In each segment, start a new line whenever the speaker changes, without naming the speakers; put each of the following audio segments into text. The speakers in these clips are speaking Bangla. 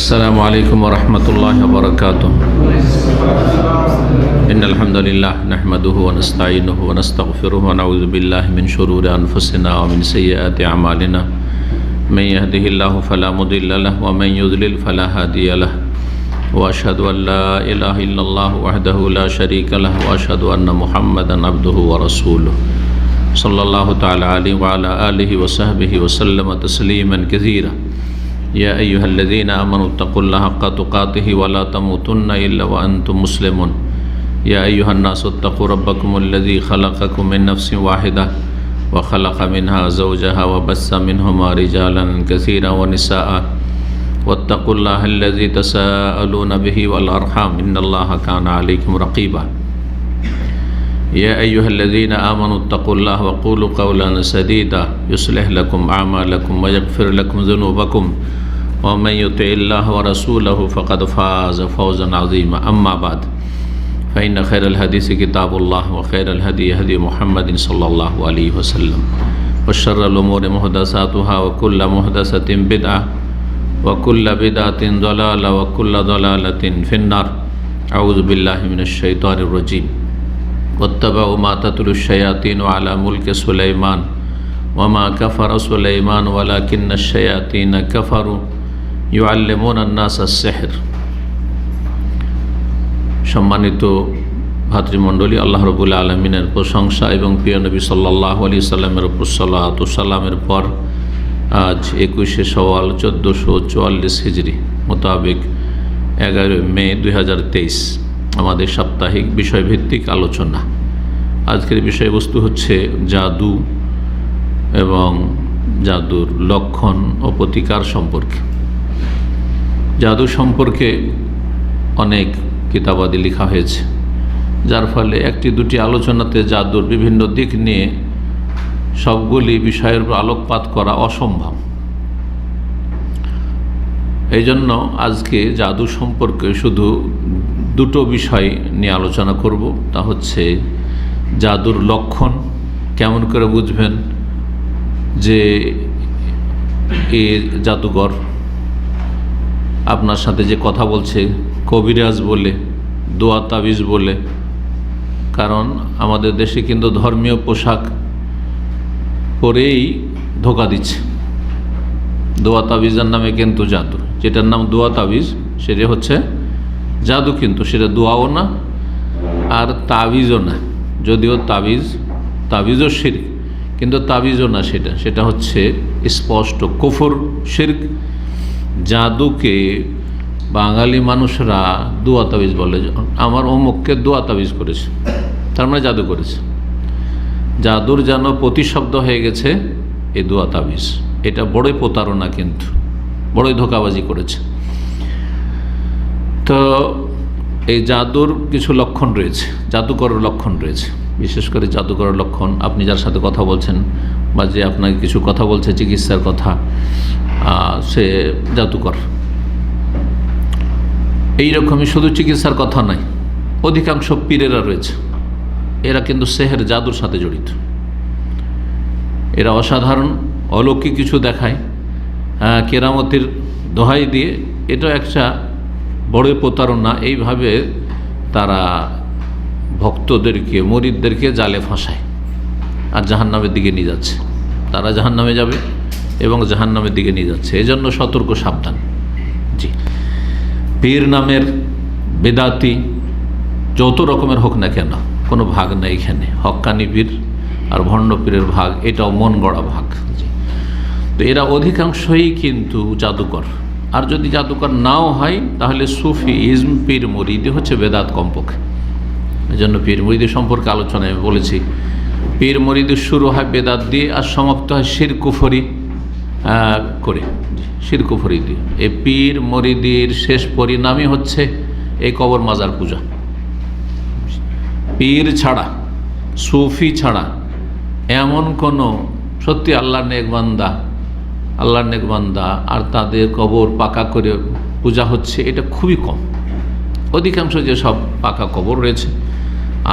السلام عليكم ورحمة الله وبركاته. إن الحمد لله نحمده ونستعينه ونستغفره ونعوذ بالله من شرور أنفسنا ومن سيئات أعمالنا. من يهده الله فلا مضل له ومن يضلل فلا هادي له. وأشهد أن لا إله إلا الله وحده لا شريك له وأشهد أن محمدا عبده ورسوله صلى الله تعالى عليه وعلى آله وصحبه وسلم تسليما كثيرا. يا أيها الذين آمنوا اتقوا الله حق تقاته ولا تموتن إلا وأنتم مسلمون. يا أيها الناس اتقوا ربكم الذي خلقكم من نفس واحدة وخلق منها زوجها وبث منهما رجالا كثيرا ونساء واتقوا الله الذي تساءلون به والأرحام إن الله كان عليكم رقيبا. يا أيها الذين آمنوا اتقوا الله وقولوا قولا سديدا يصلح لكم أعمالكم ويغفر لكم ذنوبكم ومن يطع الله ورسوله فقد فاز فوزا عظيما. أما بعد فإن خير الحديث كتاب الله وخير الهدي هدي محمد صلى الله عليه وسلم وشر الأمور محدثاتها وكل محدثة بدعة وكل بدعة ضلالة وكل ضلالة في النار. أعوذ بالله من الشيطان الرجيم. واتبعوا ما تتلو الشياطين على ملك سليمان وما كفر سليمان ولكن الشياطين كفروا يعلمون الناس السحر. সম্মানিত ভাতৃমণ্ডলী, আল্লাহ রাব্বুল আলামিনের প্রশংসা এবং প্রিয় নবী সাল্লাল্লাহু আলাইহি সাল্লামের উপর সালাত ও সালামের পর আজ 21শে শাওয়াল 1444 হিজরি মোতাবেক 11 মে 2023 আমাদের সাপ্তাহিক বিষয়ভিত্তিক আলোচনা। আজকের বিষয়বস্তু হচ্ছে জাদু এবং জাদুর লক্ষণ ও প্রতিকার সম্পর্কে। জাদু সম্পর্কে অনেক কিতাবাদি লেখা হয়েছে, যার ফলে একটি দুটি আলোচনাতে জাদুর বিভিন্ন দিক নিয়ে সবগুলি বিষয়ের উপর আলোকপাত করা অসম্ভব। এই জন্য আজকে জাদু সম্পর্কে শুধু দুটো বিষয় নিয়ে আলোচনা করব। তা হচ্ছে জাদুর লক্ষণ, কেমন করে বুঝবেন যে এ জাদুঘর আপনার সাথে যে কথা বলছে কবিরাজ বলে, দোয়া তাবিজ বলে। কারণ আমাদের দেশে কিন্তু ধর্মীয় পোশাক পরেই ধোকা দিচ্ছে। দোয়া তাবিজের নামে কিন্তু জাদু, যেটার নাম দোয়া তাবিজ সেটা হচ্ছে জাদু, কিন্তু সেটা দোয়াও না আর তাবিজও না। যদিও তাবিজও শিরক, কিন্তু তাবিজও না, সেটা হচ্ছে স্পষ্ট কুফর, শিরক। জাদুকে বাঙালি মানুষরা দোয়া তাবিজ বলে। আমার অমুককে দোয়া তাবিজ করেছে, তার মানে জাদু করেছে। জাদুর যেন প্রতিশব্দ হয়ে গেছে এই দোয়া তাবিজ। এটা বড়ই প্রতারণা, কিন্তু বড়ই ধোঁকাবাজি করেছে। তো এই জাদুর কিছু লক্ষণ রয়েছে, জাদুকরের লক্ষণ রয়েছে। বিশেষ করে জাদুকরের লক্ষণ, আপনি যার সাথে কথা বলছেন বা যে আপনাকে কিছু কথা বলছে চিকিৎসার কথা, সে জাদুকর। এইরকমই শুধু চিকিৎসার কথা নয়, অধিকাংশ পীরেরা রয়েছে, এরা কিন্তু সেহের জাদুর সাথে জড়িত। এরা অসাধারণ অলৌকিক কিছু দেখায় কেরামতির দোহাই দিয়ে। এটা একটা বড় প্রতারণা। এইভাবে তারা ভক্তদেরকে, মুরিদদেরকে জালে ফাঁসায় আর জাহান্নামের দিকে নিয়ে যাচ্ছে। তারা জাহান্নামে যাবে এবং জাহান্নামের দিকে নিয়ে যাচ্ছে। এজন্য সতর্ক, সাবধান। জি, পীর নামের বেদাতি যত রকমের হোক না কেন, কোনো ভাগ নেই এখানে। হক্কানি পীর আর ভণ্ড পীরের ভাগ, এটাও মন গড়া ভাগ। জি, তো এরা অধিকাংশই কিন্তু জাদুকর। আর যদি জাদুকর নাও হয় তাহলে সুফি ইজম পীর মুরিদি হচ্ছে বেদাত কমপক্ষে। এই জন্য পীর মুরিদি সম্পর্কে আলোচনায় আমি বলেছি, পীর মুরিদি শুরু হয় বেদাত দিয়ে আর সমাপ্ত হয় শিরক কুফরি করে, শিরক কুফরি দিয়ে। এই পীর মুরিদির শেষ পরিণামই হচ্ছে এই কবর মাজার পূজা। পীর ছাড়া, সুফি ছাড়া এমন কোনো সত্যি আল্লাহর নেক বান্দা আর তাদের কবর পাকা করে পূজা হচ্ছে, এটা খুবই কম। অধিকাংশ যে সব পাকা কবর রয়েছে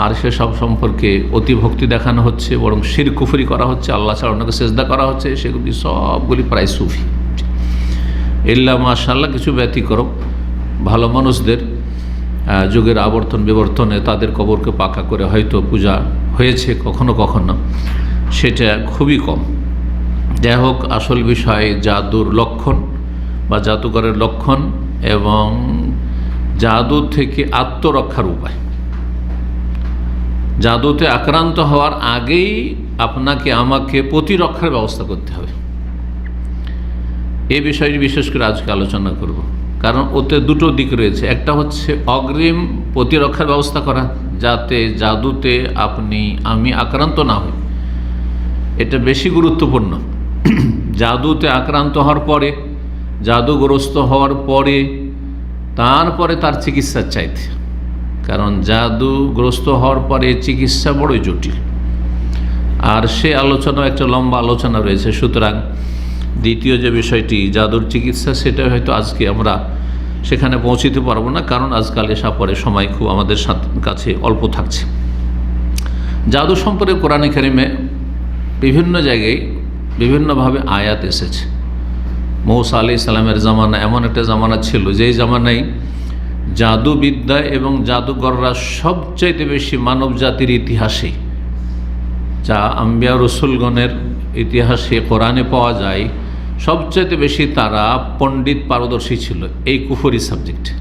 আর সেসব সম্পর্কে অতিভক্তি দেখানো হচ্ছে, বরং শিরক কুফরি করা হচ্ছে, আল্লাহ ছাড়া অন্যকে সেজদা করা হচ্ছে, সেগুলি সবগুলি প্রায় সুফি। ইল্লা মাশাআল্লাহ কিছু ব্যতিক্রম ভালো মানুষদের যুগের আবর্তন বিবর্তনে তাদের কবরকে পাকা করে হয়তো পূজা হয়েছে কখনো কখনো, সেটা খুবই কম। যাই হোক, আসল বিষয় জাদুর লক্ষণ বা জাদুকরের লক্ষণ এবং জাদু থেকে আত্মরক্ষার উপায়। জাদুতে আক্রান্ত হওয়ার আগেই আপনাকে আমাকে প্রতিরক্ষার ব্যবস্থা করতে হবে। এই বিষয়টি বিশেষ করে আজকে আলোচনা করব, কারণ ওতে দুটো দিক রয়েছে। একটা হচ্ছে অগ্রিম প্রতিরক্ষার ব্যবস্থা করা, যাতে জাদুতে আমি আক্রান্ত না হই। এটা বেশি গুরুত্বপূর্ণ। জাদুতে আক্রান্ত হওয়ার পরে, জাদুগ্রস্ত হওয়ার পরে তারপরে তার চিকিৎসা চাইতে, কারণ জাদুগ্রস্ত হওয়ার পরে চিকিৎসা বড়ই জটিল, আর সে আলোচনা একটা লম্বা আলোচনা রয়েছে। সুতরাং দ্বিতীয় যে বিষয়টি জাদুর চিকিৎসা, সেটা হয়তো আজকে আমরা সেখানে পৌঁছিতে পারবো না, কারণ আজকাল এসা পরে সময় খুব আমাদের কাছে অল্প থাকছে। জাদু সম্পর্কে কোরআনে কারিমে বিভিন্ন জায়গায় বিভিন্নভাবে আয়াত এসেছে। মূসা আলাইহিস সালামের জামানা এমন একটা জামানা ছিল, যেই জামানায় জাদুবিদ্যা এবং জাদুঘররা সবচাইতে বেশি মানব জাতির ইতিহাসে, যা আম্বিয়া রসুলগণের ইতিহাসে কোরআনে পাওয়া যায়, সবচাইতে বেশি তারা পণ্ডিত পারদর্শী ছিল এই কুফরি সাবজেক্টে।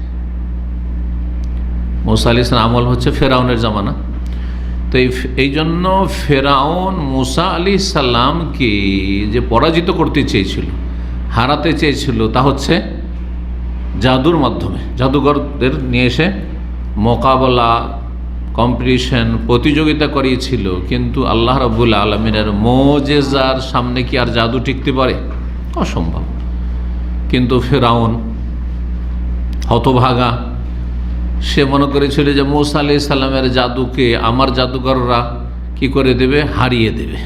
মূসা আলাইহিস সালাম আমল হচ্ছে ফেরাউনের জামানা। তো এই জন্য ফেরাউন মূসা আলাইহিস সালামকে যে পরাজিত করতে চেয়েছিল, হারাতে চেয়েছিল, তা হচ্ছে জাদুর মাধ্যমে। জাদুঘরদের নিয়ে এসে মোকাবেলা, কম্পিটিশন, প্রতিযোগিতা করিয়েছিল। কিন্তু আল্লাহ রাব্বুল আলামিনের মুজিজার সামনে কি আর জাদু টিকতে পারে? অসম্ভব। কিন্তু ফেরাউন হতভাগা, সে মনে করেছিল যে মূসা আলাইহিস সালামের জাদুকে আমার জাদুঘররা কি করে দেবে? হারিয়ে দেবে।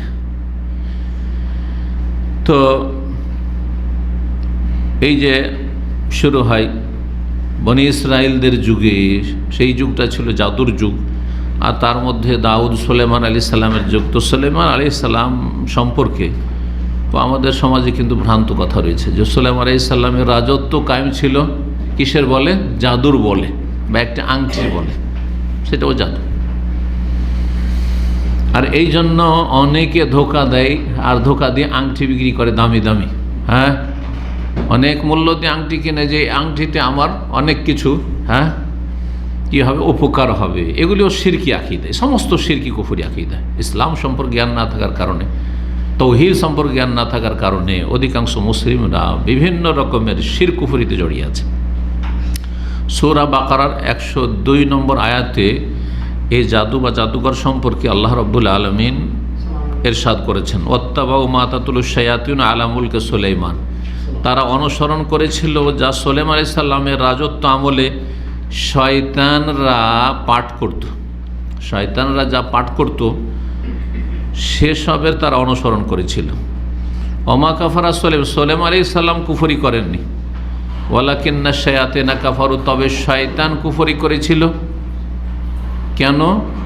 তো এই যে শুরু হয় বনি ইসরায়েলদের যুগে, সেই যুগটা ছিল জাদুর যুগ। আর তার মধ্যে দাউদ সুলেমান আলাইহিস সালামের যুগ। তো সুলেমান আলাইহিস সালাম সম্পর্কে আমাদের সমাজে কিন্তু ভ্রান্ত কথা রয়েছে যে সুলেমান আলাইহিস সালামের রাজত্ব কায়েম ছিল কিসের বলে? জাদুর বলে, বা একটা আংটির বলে। সেটাও জাদু। আর এই জন্য অনেকে ধোকা দেয়, আর ধোকা দিয়ে আংটি বিক্রি করে দামি দামি। হ্যাঁ, অনেক মূল্য দিয়ে আংটি কিনে, যে আংটিতে আমার অনেক কিছু কি হবে? উপকার হবে। এগুলিও শিরকি আকীদা, সমস্ত শিরকি কুফরি আকীদা। ইসলাম সম্পর্কে জ্ঞান না থাকার কারণে, তাওহীদ সম্পর্কে জ্ঞান না থাকার কারণে অধিকাংশ মুসলিমরা বিভিন্ন রকমের শিরক কুফরিতে জড়িয়ে আছে। সূরা বাকারার 102 নম্বর আয়াতে এই জাদু বা জাদুঘর সম্পর্কে আল্লাহ রাব্বুল আলামিন ইরশাদ করেছেন, ওয়াত্তাবাউ মা তাতলু শায়াতিন আলা মুলকি সুলাইমান। তারা অনুসরণ করেছিল যা সুলাইমান আলাইহিস সালামের রাজত্ব আমলে শয়তানরা পাঠ করত। শয়তানরা যা পাঠ করত সেসবের তারা অনুসরণ করেছিল। ওমা কাফারা সুলাইমান আলাইহিস সালাম কুফরি করেননি, ওয়ালাকিন্না শায়াতিনা কাফারু, তবে শয়তান কুফরি করেছিল। কেন?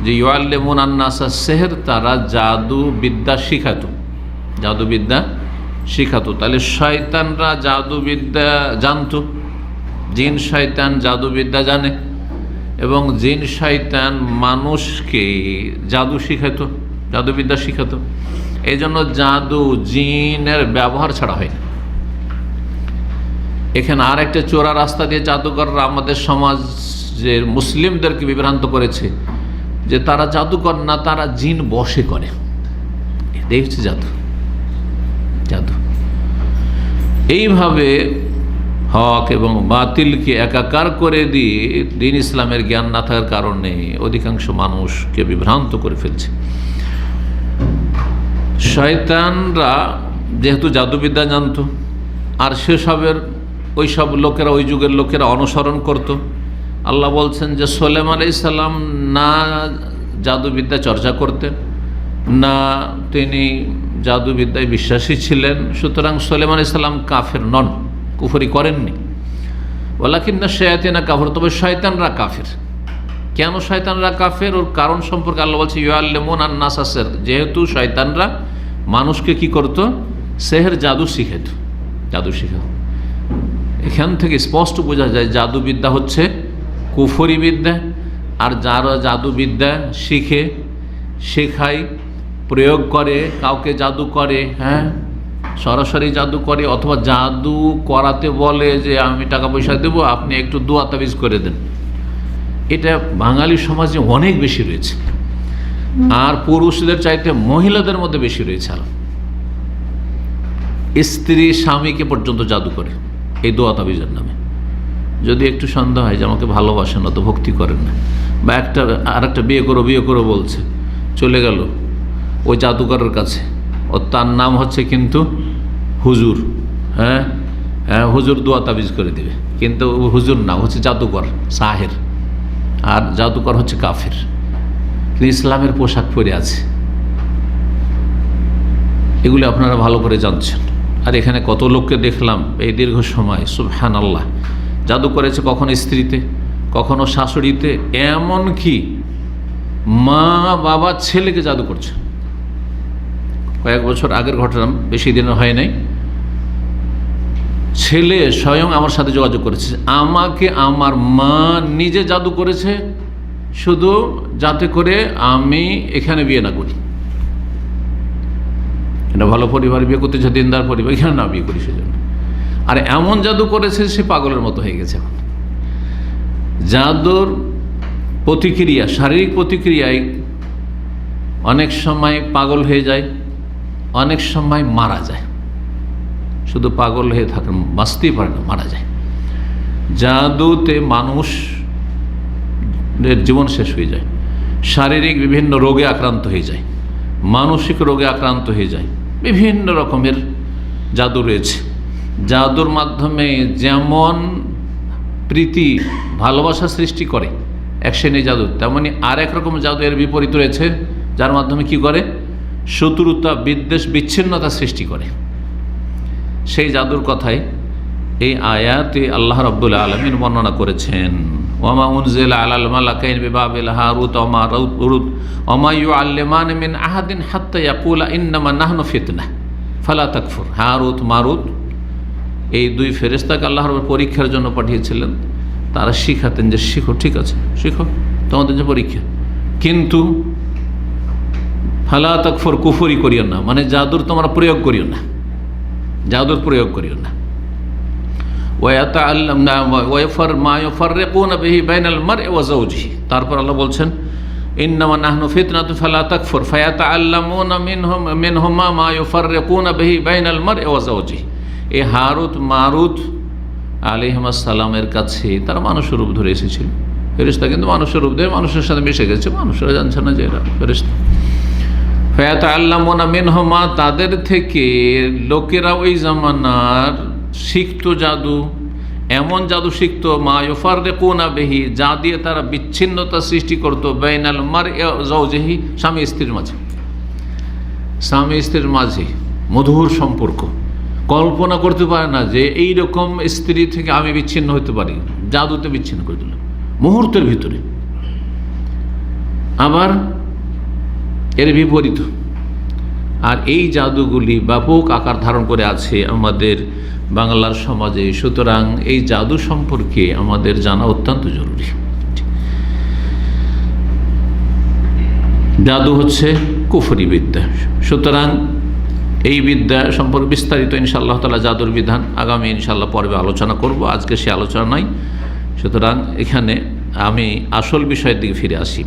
যে ইউআল্লিমুন আন-নাসা সিহর, তারা জাদুবিদ্যা শিখাতো, জাদুবিদ্যা শিখাতো। তাহলে শয়তানরা জাদুবিদ্যা জানতো, জিন শয়তান জাদুবিদ্যা জানে, এবং জিন শয়তান মানুষকে জাদু শিখাতো, জাদুবিদ্যা শিখাতো। এই জন্য জাদু জিনের ব্যবহার ছাড়া হয় না। এখানে আর একটা চোরা রাস্তা দিয়ে জাদুকররা আমাদের সমাজের মুসলিমদেরকে বিভ্রান্ত করেছে যে তারা জাদুকর না, তারা জিন বশে করে। এটাই হচ্ছে জাদু। জাদু এইভাবে হক এবং বাতিলকে একাকার করে দিয়ে দ্বীন ইসলামের জ্ঞান না থাকার কারণে অধিকাংশ মানুষকে বিভ্রান্ত করে ফেলছে। শয়তানরা যেহেতু জাদুবিদ্যা জানতো, আর সেসবের ওইসব লোকেরা, ওই যুগের লোকেরা অনুসরণ করত। আল্লাহ বলছেন যে সুলাইমান আলাইহিস সালাম না জাদুবিদ্যা চর্চা করতেন, না তিনি জাদুবিদ্যায় বিশ্বাসী ছিলেন। সুতরাং সুলাইমান আলাইহিস সালাম কাফের নন, কুফরি করেননি। ওয়ালাকিন্না শায়াতিনা কাফার, তবে শয়তানরা কাফের। কেন শয়তানরা কাফের? ওর কারণ সম্পর্কে আল্লাহ বলছে ইউআল্লিমুন আন-নাসা সিহর, যেহেতু শয়তানরা মানুষকে কি করত? সেহের, জাদু শিখাত, জাদু শিখাত। এখান থেকে স্পষ্ট বোঝা যায় জাদুবিদ্যা হচ্ছে কুফরি বিদ্যা। আর যারা জাদুবিদ্যা শেখায়, প্রয়োগ করে, কাউকে জাদু করে, সরাসরি জাদু করে, অথবা জাদু করাতে বলে যে আমি টাকা পয়সা দেবো, আপনি একটু দোয়া তাবিজ করে দেন, এটা বাঙালি সমাজে অনেক বেশি রয়েছে। আর পুরুষদের চাইতে মহিলাদের মধ্যে বেশি রয়েছে। আর স্ত্রী স্বামীকে পর্যন্ত জাদু করে এই দোয়া তাবিজের নামে। যদি একটু সন্দেহ হয় যে আমাকে ভালোবাসেন না, তো ভক্তি করেন না, বা আরেকটা বিয়ে করো বলছে, চলে গেল ওই জাদুকরের কাছে, ও তার নাম হচ্ছে কিন্তু হুজুর। হুজুর দোয়া তাবিজ করে দিবে, কিন্তু হুজুর না, হচ্ছে জাদুকর, সাহের। আর জাদুকর হচ্ছে কাফের, কিন্তু ইসলামের পোশাক পরে আছে। এগুলি আপনারা ভালো করে জানছেন। আর এখানে কত লোককে দেখলাম এই দীর্ঘ সময়, সুবহানাল্লাহ, জাদু করেছে কখনো স্ত্রীতে, কখনো শাশুড়িতে, এমন কি মা বাবা ছেলেকে জাদু করছে। কয়েক বছর আগের ঘটনা, বেশি দিনের হয় নাই। ছেলে স্বয়ং আমার সাথে যোগাযোগ করেছে, আমাকে আমার মা নিজে জাদু করেছে শুধু যাতে করে আমি এখানে বিয়ে না করি। এটা ভালো পরিবার, বিয়ে করতেছে দিনদার পরিবার, এখানে না বিয়ে করি সেজন্য। আর এমন জাদু করেছে সে পাগলের মতো হয়ে গেছে। এখন জাদুর প্রতিক্রিয়া, শারীরিক প্রতিক্রিয়ায় অনেক সময় পাগল হয়ে যায়, অনেক সময় মারা যায়। শুধু পাগল হয়ে থাকে, বাঁচতেই পারে না, মারা যায়। জাদুতে মানুষের জীবন শেষ হয়ে যায়, শারীরিক বিভিন্ন রোগে আক্রান্ত হয়ে যায়, মানসিক রোগে আক্রান্ত হয়ে যায়। বিভিন্ন রকমের জাদু রয়েছে। জাদুর মাধ্যমে যেমন প্রীতি ভালোবাসা সৃষ্টি করে এক শ্রেণী জাদু, তেমনি আর এক রকম জাদু এর বিপরীত রয়েছে, যার মাধ্যমে কি করে? শত্রুতা, বিদ্বেষ, বিচ্ছিন্নতা সৃষ্টি করে। সেই জাদুর কথাই এই আয়াতে আল্লাহ রাব্বুল আলামিন বর্ণনা করেছেন। ওয়ামা উনজিলা আলাল মালাকাইনি বিবাবিল হারুত ওয়া মারুত ওয়ামা ইউআল্লিমানি মিন আহাদিন হাত্তা ইয়াকুলা ইন্নামা নাহনু ফিতনাহ ফালা তাকফুর। হারুত মারুত এই দুই ফেরেশতাকে আল্লাহ রাব্বুল পরীক্ষার জন্য পাঠিয়েছিলেন। তারা শিখাতেন যে শিখো, ঠিক আছে শিখো, তোমাদের যে পরীক্ষা, কিন্তু ফালা তাকফুর, কুফরি করিও না, মানে জাদুর তোমরা প্রয়োগ করিও না, জাদুর প্রয়োগ করিও না। তারপর আল্লাহ বলছেন ইন্নামা নাহনু ফিতনাতু ফালা তাকফুর ফায়াতাআল্লামুনা মিনহুমা মা ইউফাররিকুনা বিহি বাইনাল মারই ওয়া যাওজিহি। এই হারুত মারুত আলাইহিস সালামের কাছে তারা মানুষের রূপ ধরে এসেছিল। ফেরেশতা কিন্তু মানুষের রূপ ধরে মানুষের সাথে মিশে গেছে, মানুষরা জানছে না যে এরা ফেরেশতা। ফায়াতাআল্লামুনা মিনহুমা, তাদের থেকে লোকেরা ওই জামানার শিখতো জাদু, এমন জাদু শিখতো, মা ইউফাররিকুনা বিহি, যা দিয়ে তারা বিচ্ছিন্নতা সৃষ্টি করতো, বাইনাল মারই ওয়া যাওজিহি, স্বামী স্ত্রীর মাঝে, স্বামী স্ত্রীর মাঝে মধুর সম্পর্ক। কল্পনা করতে পারে না যে এই রকম স্ত্রী থেকে আমি বিচ্ছিন্ন হতে পারি, জাদুতে বিচ্ছিন্ন করে দিল মুহূর্তের ভিতরে। আবার এর বিপরীত। আর এই জাদুগুলি ব্যাপক আকার ধারণ করে আছে আমাদের বাংলার সমাজে। সুতরাং এই জাদু সম্পর্কে আমাদের জানা অত্যন্ত জরুরি। জাদু হচ্ছে কুফরি বিদ্যা। সুতরাং এই বিদ্যা সম্পর্কে বিস্তারিত ইনশাআল্লাহ তাআলা জাদুর বিধান আগামী ইনশাআল্লাহ পর্বে আলোচনা করব। আজকে সে আলোচনা নাই। সুতরাং এখানে আমি আসল বিষয়ের দিকে ফিরে আসি।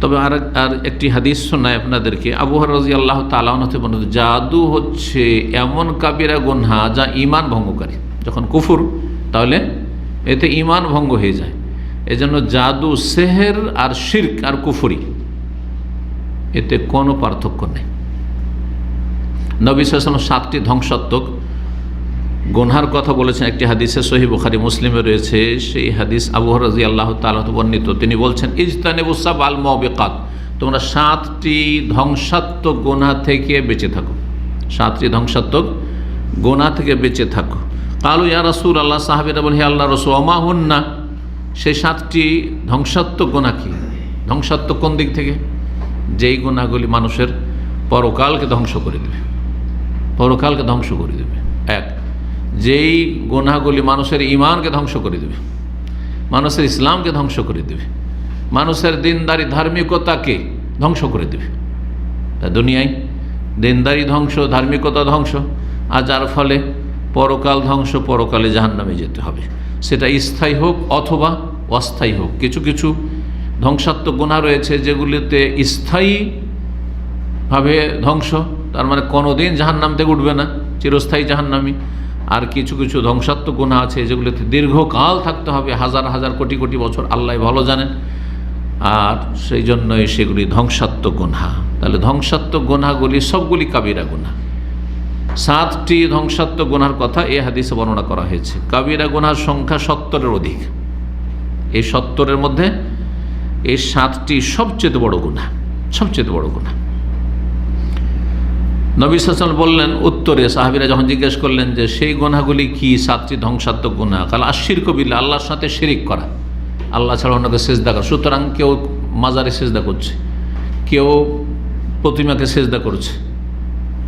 তবে আর একটি হাদিস শোনায় আপনাদেরকে। আবু হুরায়রা রাদিয়াল্লাহু তাআলা আনহু থেকে বর্ণিত, জাদু হচ্ছে এমন কাবিরা গুনাহ যা ঈমান ভঙ্গকারী। যখন কুফর, তাহলে এতে ঈমান ভঙ্গ হয়ে যায়। এজন্য জাদু, সেহের আর শিরক আর কুফরি, এতে কোনো পার্থক্য নেই। নবী সাল্লাল্লাহু আলাইহি ওয়াসাল্লাম 7টি ধ্বংসাত্মক গুনহার কথা বলেছেন। একটি হাদিসে সহিহ বুখারী মুসলিমে রয়েছে। সেই হাদিস আবু হুরায়রা রাদিয়াল্লাহু তাআলা বর্ণিত। তিনি বলছেন, ইজতানিবুস সাবআল মুবিকাত, তোমরা 7টি ধ্বংসাত্মক গুনাহ থেকে বেঁচে থাকো, 7টি ধ্বংসাত্মক গুনাহ থেকে বেঁচে থাকো। কালু ইয়া রাসূলুল্লাহ, সাহাবীরা বলেন হে আল্লাহর রাসূল, ওমা হুন্না, সেই 7টি ধ্বংসাত্মক গুনাহ কি? ধ্বংসাত্মক কোন দিক থেকে? যেই গুনাহগুলি মানুষের পরকালকে ধ্বংস করে দেবে, পরকালকে ধ্বংস করে দেবে। এক, যেই গুনাহগুলি মানুষের ঈমানকে ধ্বংস করে দেবে, মানুষের ইসলামকে ধ্বংস করে দেবে, মানুষের দিনদারি ধার্মিকতাকে ধ্বংস করে দেবে। তা দুনিয়ায় দিনদারি ধ্বংস, ধার্মিকতা ধ্বংস, আর যার ফলে পরকাল ধ্বংস, পরকালে জাহান্নামে যেতে হবে। সেটা স্থায়ী হোক অথবা অস্থায়ী হোক। কিছু কিছু ধ্বংসাত্মক গুনাহ রয়েছে যেগুলিতে স্থায়ীভাবে ধ্বংস, তার মানে কোনোদিন জাহান্নাম থেকে উঠবে না, চিরস্থায়ী জাহান্নামী। আর কিছু কিছু ধ্বংসাত্মক গুনাহ আছে যেগুলিতে দীর্ঘকাল থাকতে হবে, হাজার হাজার কোটি কোটি বছর, আল্লাহ ভালো জানেন। আর সেই জন্যই সেগুলি ধ্বংসাত্মক গুনাহ। তাহলে ধ্বংসাত্মক গুনাহগুলি সবগুলি কাবিরা গুনাহ। 7টি ধ্বংসাত্মক গুনাহর কথা এই হাদিসে বর্ণনা করা হয়েছে। কাবিরা গুনাহর সংখ্যা 70-এর অধিক। এই 70-এর মধ্যে এই 7টি সবচেয়ে বড় গুনাহ, সবচেয়ে বড় গুনাহ। নবী সাল্লাল্লাহু আলাইহি ওয়াসাল্লাম বললেন উত্তরে, সাহাবীরা যখন জিজ্ঞেস করলেন যে সেই গুনাহগুলি কি 7টি ধ্বংসাত্মক গুনাহ, কাল আশিরকু বিল্লাহ, আল্লাহর সাথে শিরিক করা, আল্লাহ ছাড়া অন্যকে সেজদা করা। সুতরাং কেউ মাজারে সেজদা করছে, কেউ প্রতিমাকে সেজদা করছে।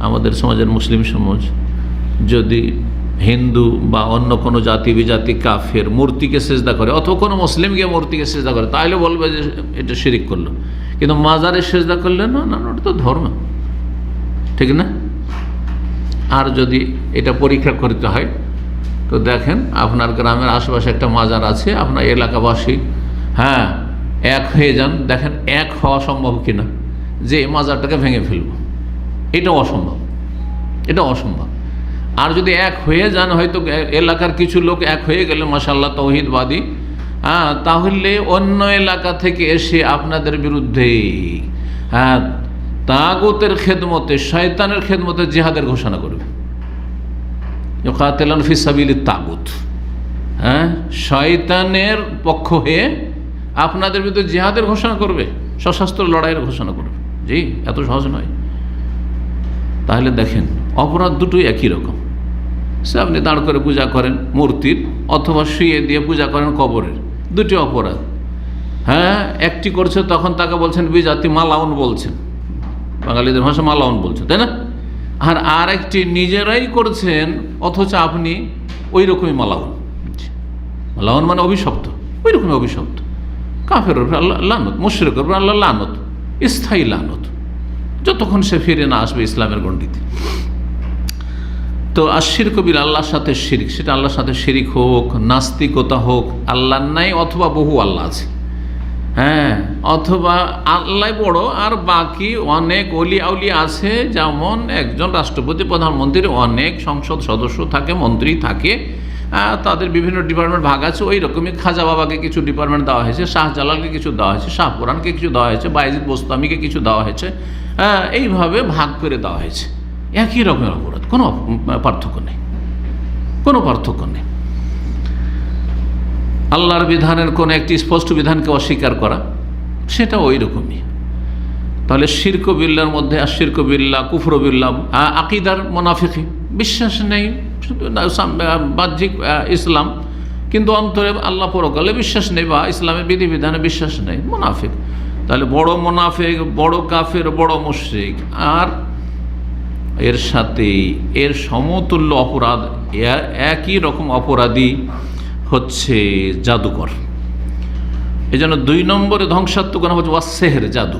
আমাদের সমাজের মুসলিম সমাজ যদি হিন্দু বা অন্য কোনো জাতি বিজাতি কাফের মূর্তিকে সেজদা করে, অথবা কোনো মুসলিম গিয়ে মূর্তিকে সেজদা করে, তাহলে বলবে যে এটা শিরিক করলো। কিন্তু মাজারে সেজদা করলে না, না ওটা তো ধর্ম, ঠিক না? আর যদি এটা পরীক্ষা করতে হয় তো দেখেন, আপনার গ্রামের আশেপাশে একটা মাজার আছে, আপনার এলাকাবাসী এক হয়ে যান, দেখেন এক হওয়া সম্ভব কিনা, যে মাজারটাকে ভেঙে ফেলব, এটা অসম্ভব, এটা অসম্ভব। আর যদি এক হয়ে যান, হয়তো এলাকার কিছু লোক এক হয়ে গেলে মাশাআল্লাহ তাওহীদবাদী, তাহলে অন্য এলাকা থেকে এসে আপনাদের বিরুদ্ধে তাগুতের খেদমতে, শয়তানের খেদমতে জিহাদের ঘোষণা করবে। ইউকাতিলুন ফি সাবিলিত তাগুত, শয়তানের পক্ষ হয়ে আপনাদের বিরুদ্ধে জিহাদের ঘোষণা করবে, সশস্ত্র লড়াইয়ের ঘোষণা করবে। জি, এত সহজ নয়। তাহলে দেখেন অপরাধ দুটোই একই রকম। সে আপনি দাঁড় করে পূজা করেন মূর্তির, অথবা শুয়ে দিয়ে পূজা করেন কবরের, দুটি অপরাধ। একটি করছে তখন তাকে বলছেন বিজাতি, মালাউন বলছেন, বাঙালিদের ভাষা মালাউন বলছেন, তাই না? আর আরেকটি নিজেরাই করছেন, অথচ আপনি ওই রকমই মালাউন। মালাউন মানে অভিশপ্ত, ওই রকমই অভিশপ্ত। কাফের উপরে আল্লাহ লানত, মুশরিকের উপরে আল্লাহ লানত, স্থায়ী লানত, যতক্ষণ সে ফিরে না আসবে ইসলামের গণ্ডিতে। তো আশিরকু বিল্লাহ, আল্লাহর সাথে শিরিক, সেটা আল্লাহর সাথে শিরিক হোক, নাস্তিকতা হোক, আল্লাহ নাই অথবা বহু আল্লাহ আছে, অথবা আল্লাহ বড় আর বাকি অনেক অলি আউলিয়া আছে। যেমন একজন রাষ্ট্রপতি, প্রধানমন্ত্রীর অনেক সংসদ সদস্য থাকে, মন্ত্রী থাকে, তাদের বিভিন্ন ডিপার্টমেন্ট ভাগ আছে। ওই রকমই খাজা বাবাকে কিছু ডিপার্টমেন্ট দেওয়া হয়েছে, শাহজালালকে কিছু দেওয়া হয়েছে, শাহপুরানকে কিছু দেওয়া হয়েছে, বায়েজিদ বোস্তামিকে কিছু দেওয়া হয়েছে, এইভাবে ভাগ করে দেওয়া হয়েছে। একই রকমের অপরাধ, কোনো পার্থক্য নেই, কোনো পার্থক্য নেই। আল্লাহর বিধানের কোনো একটি স্পষ্ট বিধানকে অস্বীকার করা, সেটা ওই রকমই। তাহলে শিরক বিল্লাহর মধ্যে আশিরক বিল্লাহ, কুফর বিল্লাহ, আকিদার মুনাফিকি, বিশ্বাস নেই, শুধু বাহ্যিক ইসলাম কিন্তু অন্তরে আল্লাহ পরকালে বিশ্বাস নেই, বা ইসলামের বিধিবিধানে বিশ্বাস নেই, মুনাফিক। তাহলে বড় মুনাফিক, বড় কাফের, বড় মুশরিক। আর এর সাথে এর সমতুল্য অপরাধ, একই রকম অপরাধী হচ্ছে জাদুকর। এই জন্য 2 নম্বরে ধ্বংসাত্মক গুনাহ হচ্ছে ওয়াসসিহর, জাদু।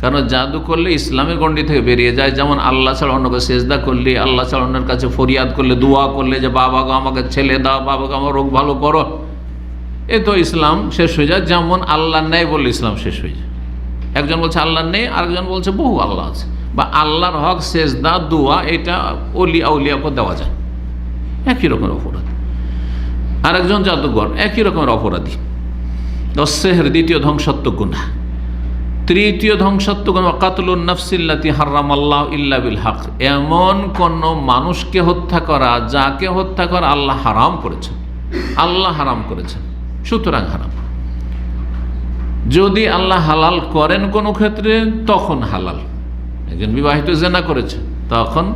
কারণ জাদু করলে ইসলামের গণ্ডি থেকে বেরিয়ে যায়। যেমন আল্লাহ ছাড়া অন্যকে সেজদা করলে, আল্লাহ ছাড়া অন্যের কাছে ফরিয়াদ করলে, দোয়া করলে যে বাবা গো আমাকে ছেলে দাও, বাবা গো আমার রোগ ভালো করো, এ তো ইসলাম শেষ হয়ে যায়। যেমন আল্লাহ নেই বললে ইসলাম শেষ হয়ে যায়। একজন বলছে আল্লাহ নেই, আরেকজন বলছে বহু আল্লাহ আছে, বা আল্লাহর হক সেজদা দোয়া এটা অলি আউলিয়াকে দেওয়া যায়, একই রকমের অপরাধ। আরেকজন জাদুঘর, একই রকমের অপরাধী। ওয়াসসিহর, দ্বিতীয় ধ্বংসাত্মক গুনাহ। তৃতীয় ধ্বংসাত্মক গুনাহ কাতলুন নাফসিল্লাতি হারামাল্লাহু ইল্লা বিল হক, এমন কোন মানুষকে হত্যা করা যাকে হত্যা করা আল্লাহ হারাম করেছেন, আল্লাহ হারাম করেছেন, সুতরাং হারাম। যদি আল্লাহ হালাল করেন কোনো ক্ষেত্রে তখন হালাল। একজন বিবাহিত জেনা করেছে তখন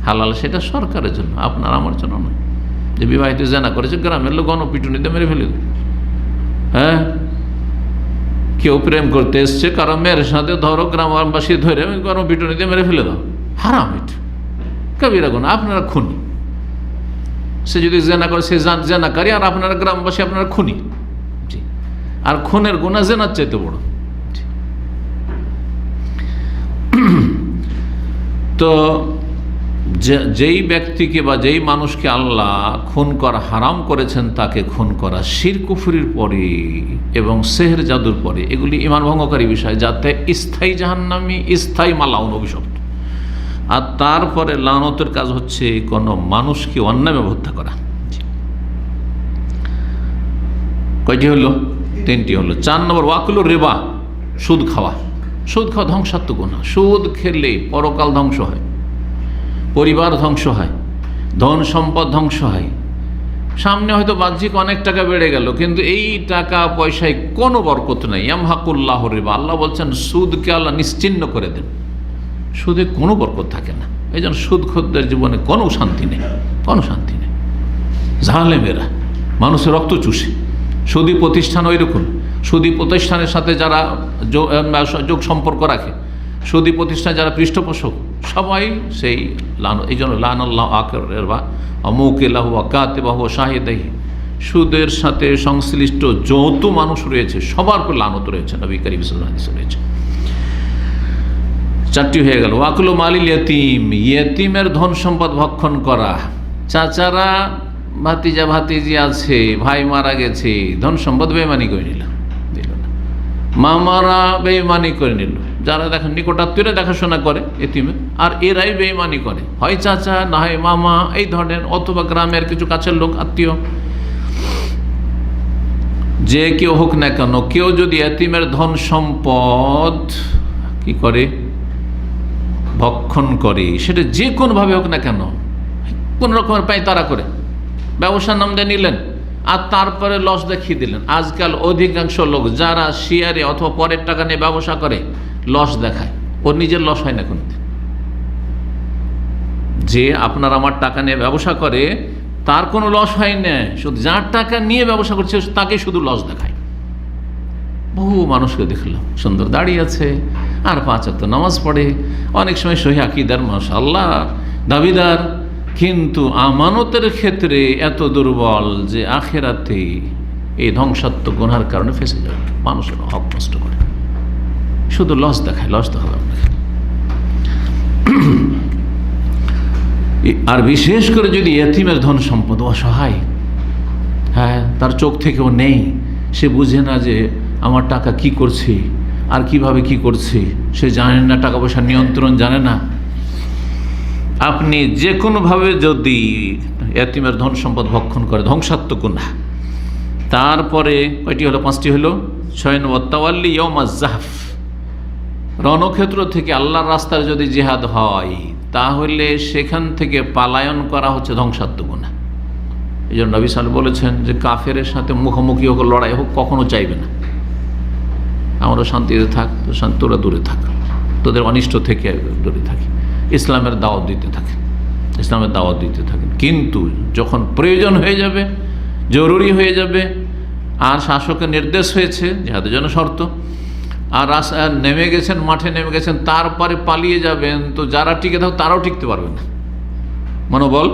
হালাল, সেটা সরকারের জন্য, আপনার আমার জন্য নয়। যে বিবাহিত জেনা করেছে, গ্রামের লোক গণপিটুনিতে মেরে ফেলে, কেউ প্রেম করতে এসছে কারো মেয়ের সাথে, ধরো গ্রামবাসী ধরে গণপিটুনিতে মেরে ফেলে দাও, হারাম, এটা কবিরা গুনাহ, আপনারা খুনি। সে যদি জেনা করে সে জেনাকারী, আর আপনারা গ্রামবাসী আপনারা খুনি। জি, আর খুনের গুনাহ জেনার চাইতে বড়। তো যেই ব্যক্তিকে বা যেই মানুষকে আল্লাহ খুন করা হারাম করেছেন তাকে খুন করা শিরক কুফরির পরে এবং সেহর জাদুর পরে, এগুলি ঈমান ভঙ্গকারী বিষয়, যাতে স্থায়ী জাহান্নামী, স্থায়ী মালাউন, অভিশপ্ত। আর তারপরে লানতের কাজ হচ্ছে কোনো মানুষকে অন্যায়ভাবে হত্যা করা। কয়টি হলো? 3টি হলো। 4 নম্বর ওয়াকুল রিবা, সুদ খাওয়া। সুদ খাওয়া ধ্বংসাত্মক গুনাহ। সুদ খেলে পরকাল ধ্বংস হয়, পরিবার ধ্বংস হয়, ধন সম্পদ ধ্বংস হয়। সামনে হয়তো বাহ্যিক অনেক টাকা বেড়ে গেল, কিন্তু এই টাকা পয়সায় কোনো বরকত নাই। ইয়ামহাকুল্লাহ রিবা, আল্লাহ বলছেন সুদকে আল্লাহ নিশ্চিহ্ন করে দেন, সুদে কোনো বরকত থাকে না। এই জন্য সুদখোরদের জীবনে কোনো শান্তি নেই, কোনো শান্তি নেই। জালেমেরা মানুষের রক্ত চুষে। সুদী প্রতিষ্ঠান ওই রকম, সুদী প্রতিষ্ঠানের সাথে যারা যোগ সম্পর্ক রাখে, সুদী প্রতিষ্ঠানে যারা পৃষ্ঠপোষক, সবাই সেই লান। এই জন্য লান আল্লাহ আকের বা অমুকেলাহু আকাতেবাহু শাহিদাহি, সুদের সাথে সংশ্লিষ্ট যত মানুষ রয়েছে সবার উপর লানত রয়েছে, নবী কারীম সাল্লাল্লাহু আলাইহি ওয়াসাল্লাম রয়েছে। 4টি হয়ে গেল। ওয়াকুলু মালিল ইয়াতীম, ইয়াতীমের ধন সম্পদ ভক্ষণ করা। চাচারা ভাতিজা ভাতিজি আছে, ভাই মারা গেছে, ধন সম্পদ বেইমানি করে নিল, দিল না। মামারা বেইমানি করে নিল, যারা দেখেন নিকটাত্মীয়রা দেখাশোনা করে এতিমের, আর এরাই বেইমানি করে, হয় চাচা না হয় মামা এই ধরনের, অথবা গ্রামের কিছু কাছের লোক আত্মীয়, যে কেউ হোক না কেন। কেউ যদি এতিমের ধন সম্পদ কি করে, ভক্ষণ করে, সেটা যে কোনোভাবে হোক না কেন, কোন রকমের পাই তারা করে ব্যবসার নাম দিয়ে নিলেন আর তারপরে লস দেখিয়ে দিলেন। আজকাল অধিকাংশ লোক যারা শেয়ারে অথবা পরের টাকা নিয়ে ব্যবসা করে লস দেখায়, ওর নিজের লস হয় না কোনোদিন। যে আপনার আমার টাকা নিয়ে ব্যবসা করে তার কোনো লস হয় না, শুধু যার টাকা নিয়ে ব্যবসা করছে তাকে শুধু লস দেখায়। বহু মানুষকে দেখলাম সুন্দর দাঁড়িয়ে আছে আর 5 ওয়াক্ত নামাজ পড়ে, অনেক সময় সহিহ আকীদার মাশাআল্লাহ দাবিদার, কিন্তু আমানতের ক্ষেত্রে এত দুর্বল যে আখিরাতে এই ধ্বংসাত্মক গুনার কারণে ফেঁসে যাবে। মানুষের হক নষ্ট করে, শুধু লস দেখায়, লস দেখাবে আপনাকে। আর বিশেষ করে যদি এতিমের ধন সম্পদ, অসহায়, হ্যাঁ, তার চোখ থেকেও নেই, সে বুঝে না যে আমার টাকা কি করছি আর কিভাবে কি করছি, সে জানে না, টাকা পয়সার নিয়ন্ত্রণ জানে না। আপনি যে কোনোভাবে যদি এতিমের ধন সম্পদ ভক্ষণ করে, ধ্বংসাত্মক গুনাহ। তারপরে কয়টি হলো? 5টি হলো। 6 নম্বর তাওয়াল্লি ইয়াউমাজ জাহফ, রণক্ষেত্র থেকে আল্লাহর রাস্তায় যদি জিহাদ হয় তাহলে সেখান থেকে পালায়ন করা হচ্ছে ধ্বংসাত্মক গুনাহ। এই জন্য নবী সাল্লাল্লাহু আলাইহি ওয়াসাল্লাম বলেছেন যে কাফেরের সাথে মুখোমুখি হোক, লড়াই হোক, কখনো চাইবে না। আমরা শান্তিতে থাক, তোরা দূরে থাক, তোদের অনিষ্ট থেকে দূরে থাকি, ইসলামের দাওয়াত দিতে থাকেন, ইসলামের দাওয়াত দিতে থাকেন। কিন্তু যখন প্রয়োজন হয়ে যাবে, জরুরি হয়ে যাবে, আর শাসকের নির্দেশ হয়েছে জিহাদের জন্য শর্ত, আর নেমে গেছেন, মাঠে নেমে গেছেন, তারপরে পালিয়ে যাবেন, তো যারা টিকে থাকবে তারাও টিকতে পারবে না, মনোবল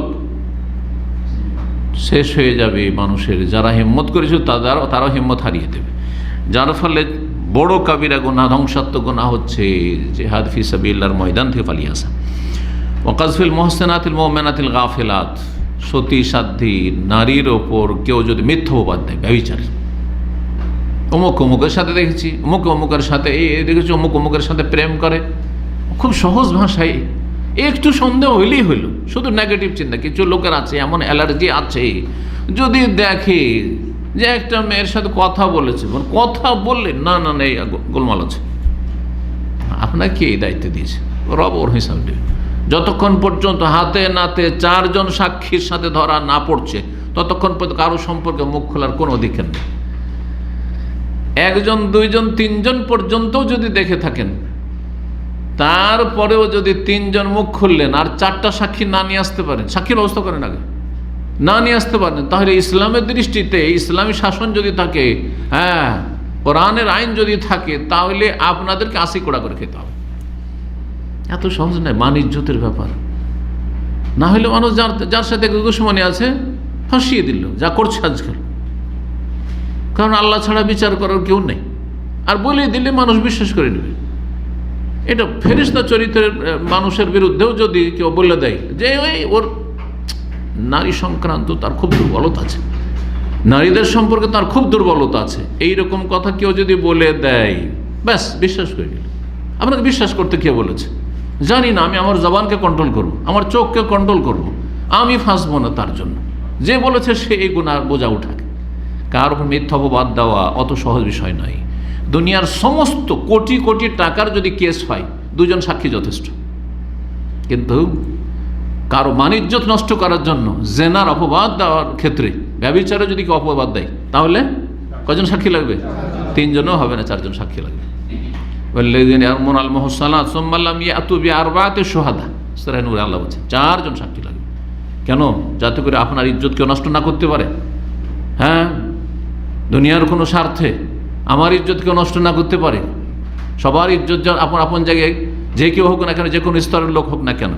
শেষ হয়ে যাবে মানুষের। যারা হিম্মত করেছিল তারাও হিম্মত হারিয়ে দেবে, যার ফলে বড় কাবিরা গুনাহ, ধ্বংসাত্মক গুনাহ হচ্ছে জিহাদ ফি সাবিলিল্লাহর ময়দান থেকে পালিয়ে আসা। ওয়াকাযফিল মুহসিনাতিল মুমিনাতিল গাফিলাত, সতী সাধ্বী নারীর ওপর কেউ যদি মিথ্যা অপবাদ দেয়, ব্যভিচার, অমুক অমুকের সাথে দেখেছি, অমুক অমুকের সাথে এই দেখেছি, অমুক অমুকের সাথে প্রেম করে, খুব সহজ ভাষায় একটু সন্দেহ হইলেই হইল, শুধু নেগেটিভ চিন্তা। কিছু লোকের আছে এমন অ্যালার্জি আছে, যদি দেখে যে একটা মেয়ের সাথে কথা বলেছে, কথা বললে না না এই গোলমাল আছে, আপনাকে এই দায়িত্ব দিয়েছে, রব ওর হিসাব দেবে। যতক্ষণ পর্যন্ত হাতে নাতে 4 জন সাক্ষীর সাথে ধরা না পড়ছে ততক্ষণ পর্যন্ত কারো সম্পর্কে মুখ খোলার কোনো অধিকার নেই। 1 জন 2 জন 3 জন পর্যন্তও যদি দেখে থাকেন, তারপরেও যদি 3 জন মুখ খুললেন আর 4টা সাক্ষী না নিয়ে আসতে পারেন, সাক্ষীর ব্যবস্থা করেন আগে, না নিয়ে আসতে পারেন, তাহলে ইসলামের দৃষ্টিতে ইসলামী শাসন যদি থাকে, হ্যাঁ, কোরআনের আইন যদি থাকে, তাহলে আপনাদেরকে 80 কোড়া করে খেতে হবে। এত সহজ নয়, মান ইজ্জতের ব্যাপার। না হলে মানুষ যার সাথে দুশমনী আছে ফাঁসিয়ে দিল, যা করছে আজকাল। কারণ আল্লাহ ছাড়া বিচার করার কেউ নেই, আর বলে দিলে মানুষ বিশ্বাস করে নেবে। এটা ফেরেশতা চরিত্রের মানুষের বিরুদ্ধেও যদি কেউ বলে দেয় যে ওর নারী সংক্রান্ত তার খুব দুর্বলতা আছে, নারীদের সম্পর্কে তার খুব দুর্বলতা আছে, এইরকম কথা কেউ যদি বলে দেয়, ব্যাস বিশ্বাস করে নিল। আপনাকে বিশ্বাস করতে কে বলেছে? জানি না, আমি আমার জবানকে কন্ট্রোল করব, আমার চোখকে কন্ট্রোল করব, আমি ফাঁসবো না তার জন্য। যে বলেছে সে এই গুনাহ বোঝা উঠাকে। কার উপর মিথ্যা অপবাদ দেওয়া অত সহজ বিষয় নয়। দুনিয়ার সমস্ত কোটি কোটি টাকার যদি কেস হয়, দুজন সাক্ষী যথেষ্ট। কিন্তু কারো মানিজ্যত নষ্ট করার জন্য জেনার অপবাদ দেওয়ার ক্ষেত্রে, ব্যভিচারে যদি কেউ অপবাদ দেয়, তাহলে কজন সাক্ষী লাগবে? 3 জনও হবে না, 4 জন সাক্ষী লাগবে। আল্লাহ বলছেন 4 জন সাক্ষী লাগবে। কেন? যাতে করে আপনার ইজ্জত কেউ নষ্ট না করতে পারে। হ্যাঁ, দুনিয়ার কোনো স্বার্থে আমার ইজ্জত কেউ নষ্ট না করতে পারে। সবার ইজ্জত আপন আপন জায়গায়, যে কেউ হোক না কেন, যে কোনো স্তরের লোক হোক না কেন।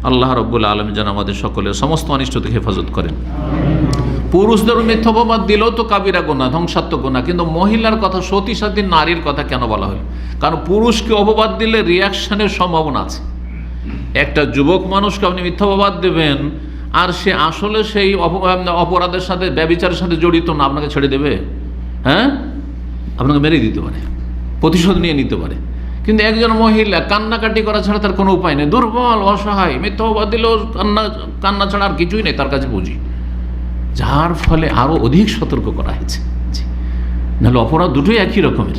আল্লাহ রাব্বুল আলামিন যেন আমাদের সকলের সমস্ত অনিষ্ট থেকে হেফাজত করেন। পুরুষদের মিথ্যা অপবাদ দিলেও তো কাবিরা গুনাহ, ধ্বংসাত্মক গুনাহ, কিন্তু মহিলার কথা, সতী সাথী নারীর কথা কেন বলা হলো? কারণ পুরুষকে অপবাদ দিলে রিয়াকশনের সম্ভাবনা আছে। একটা যুবক মানুষকে আপনি মিথ্যা অপবাদ দেবেন, আর সে আসলে সেই অপরাধের সাথে, ব্যভিচারের সাথে জড়িত না, আপনাকে ছেড়ে দেবে? হ্যাঁ, আপনাকে মেরে দিতে পারে, প্রতিশোধ নিয়ে নিতে পারে। কিন্তু একজন মহিলা কান্নাকাটি করা ছাড়া তার কোনো উপায় নেই, দুর্বল, অসহায়, মিথ্যা অপবাদ দিলেও কান্না ছাড়া আর কিছুই নেই তার কাছে বুঝি, যার ফলে আরও অধিক সতর্ক করা হয়েছে। নাহলে অপরাধ দুটোই একই রকমের।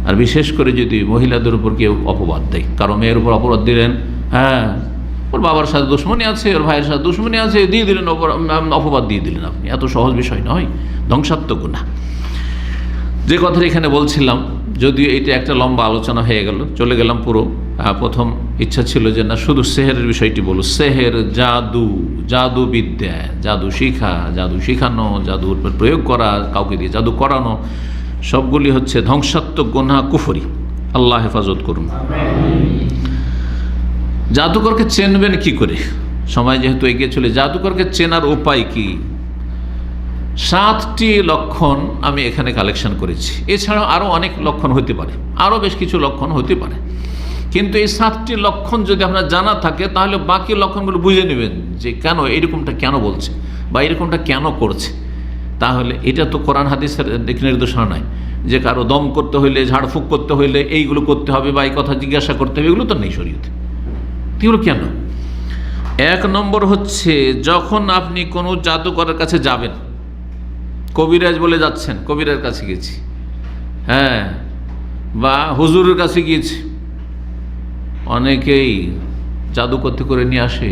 আর বিশেষ করে যদি মহিলাদের উপর কেউ অপবাদ দেয়, কারো মেয়ের উপর অপরাধ দিলেন, হ্যাঁ ওর বাবার সাথে দুশ্মনী আছে, ওর ভাইয়ের সাথে দুশ্মনী আছে, দিয়ে দিলেন অপবাদ দিয়ে দিলেন আপনি। এত সহজ বিষয় নয়, ধ্বংসাত্মক গুনাহ। যে কথাটা এখানে বলছিলাম, যদিও এটা একটা লম্বা আলোচনা হয়ে গেল, চলে গেলাম পুরো। প্রথম ইচ্ছা ছিল যে না, শুধু সেহেরের বিষয়টি বলো। সেহের, জাদু, জাদু বিদ্যা, জাদু শিখা, জাদু শিখানো, জাদুর প্রয়োগ করা, কাউকে দিয়ে জাদু করানো, সবগুলি হচ্ছে ধ্বংসাত্মক গুনাহ, কুফরি। আল্লাহ হেফাজত করুন। জাদুকরকে চেনবেন কি করে? সময় যেহেতু এগিয়ে চলে, জাদুকরকে চেনার উপায় কি? 7টি লক্ষণ আমি এখানে কালেকশন করেছি। এছাড়াও আরও অনেক লক্ষণ হতে পারে, আরও বেশ কিছু লক্ষণ হতে পারে, কিন্তু এই 7টি লক্ষণ যদি আপনার জানা থাকে, তাহলে বাকি লক্ষণগুলো বুঝে নেবেন যে কেন এরকমটা কেন বলছে বা এরকমটা কেন করছে। তাহলে এটা তো কোরআন হাদিসের নির্দেশনা নয় যে কারো দম করতে হইলে, ঝাড়ফুঁক করতে হইলে এইগুলো করতে হবে বা এই কথা জিজ্ঞাসা করতে হবে, এগুলো তো নেই শরীয়তে। এগুলো কেন? 1 নম্বর হচ্ছে, যখন আপনি কোনো জাদুকরের কাছে যাবেন, কবিরাজ বলে যাচ্ছেন, কবিরের কাছে গেছি, হ্যাঁ, বা হুজুরের কাছে গিয়েছি, অনেকেই জাদু করতে করে নিয়ে আসে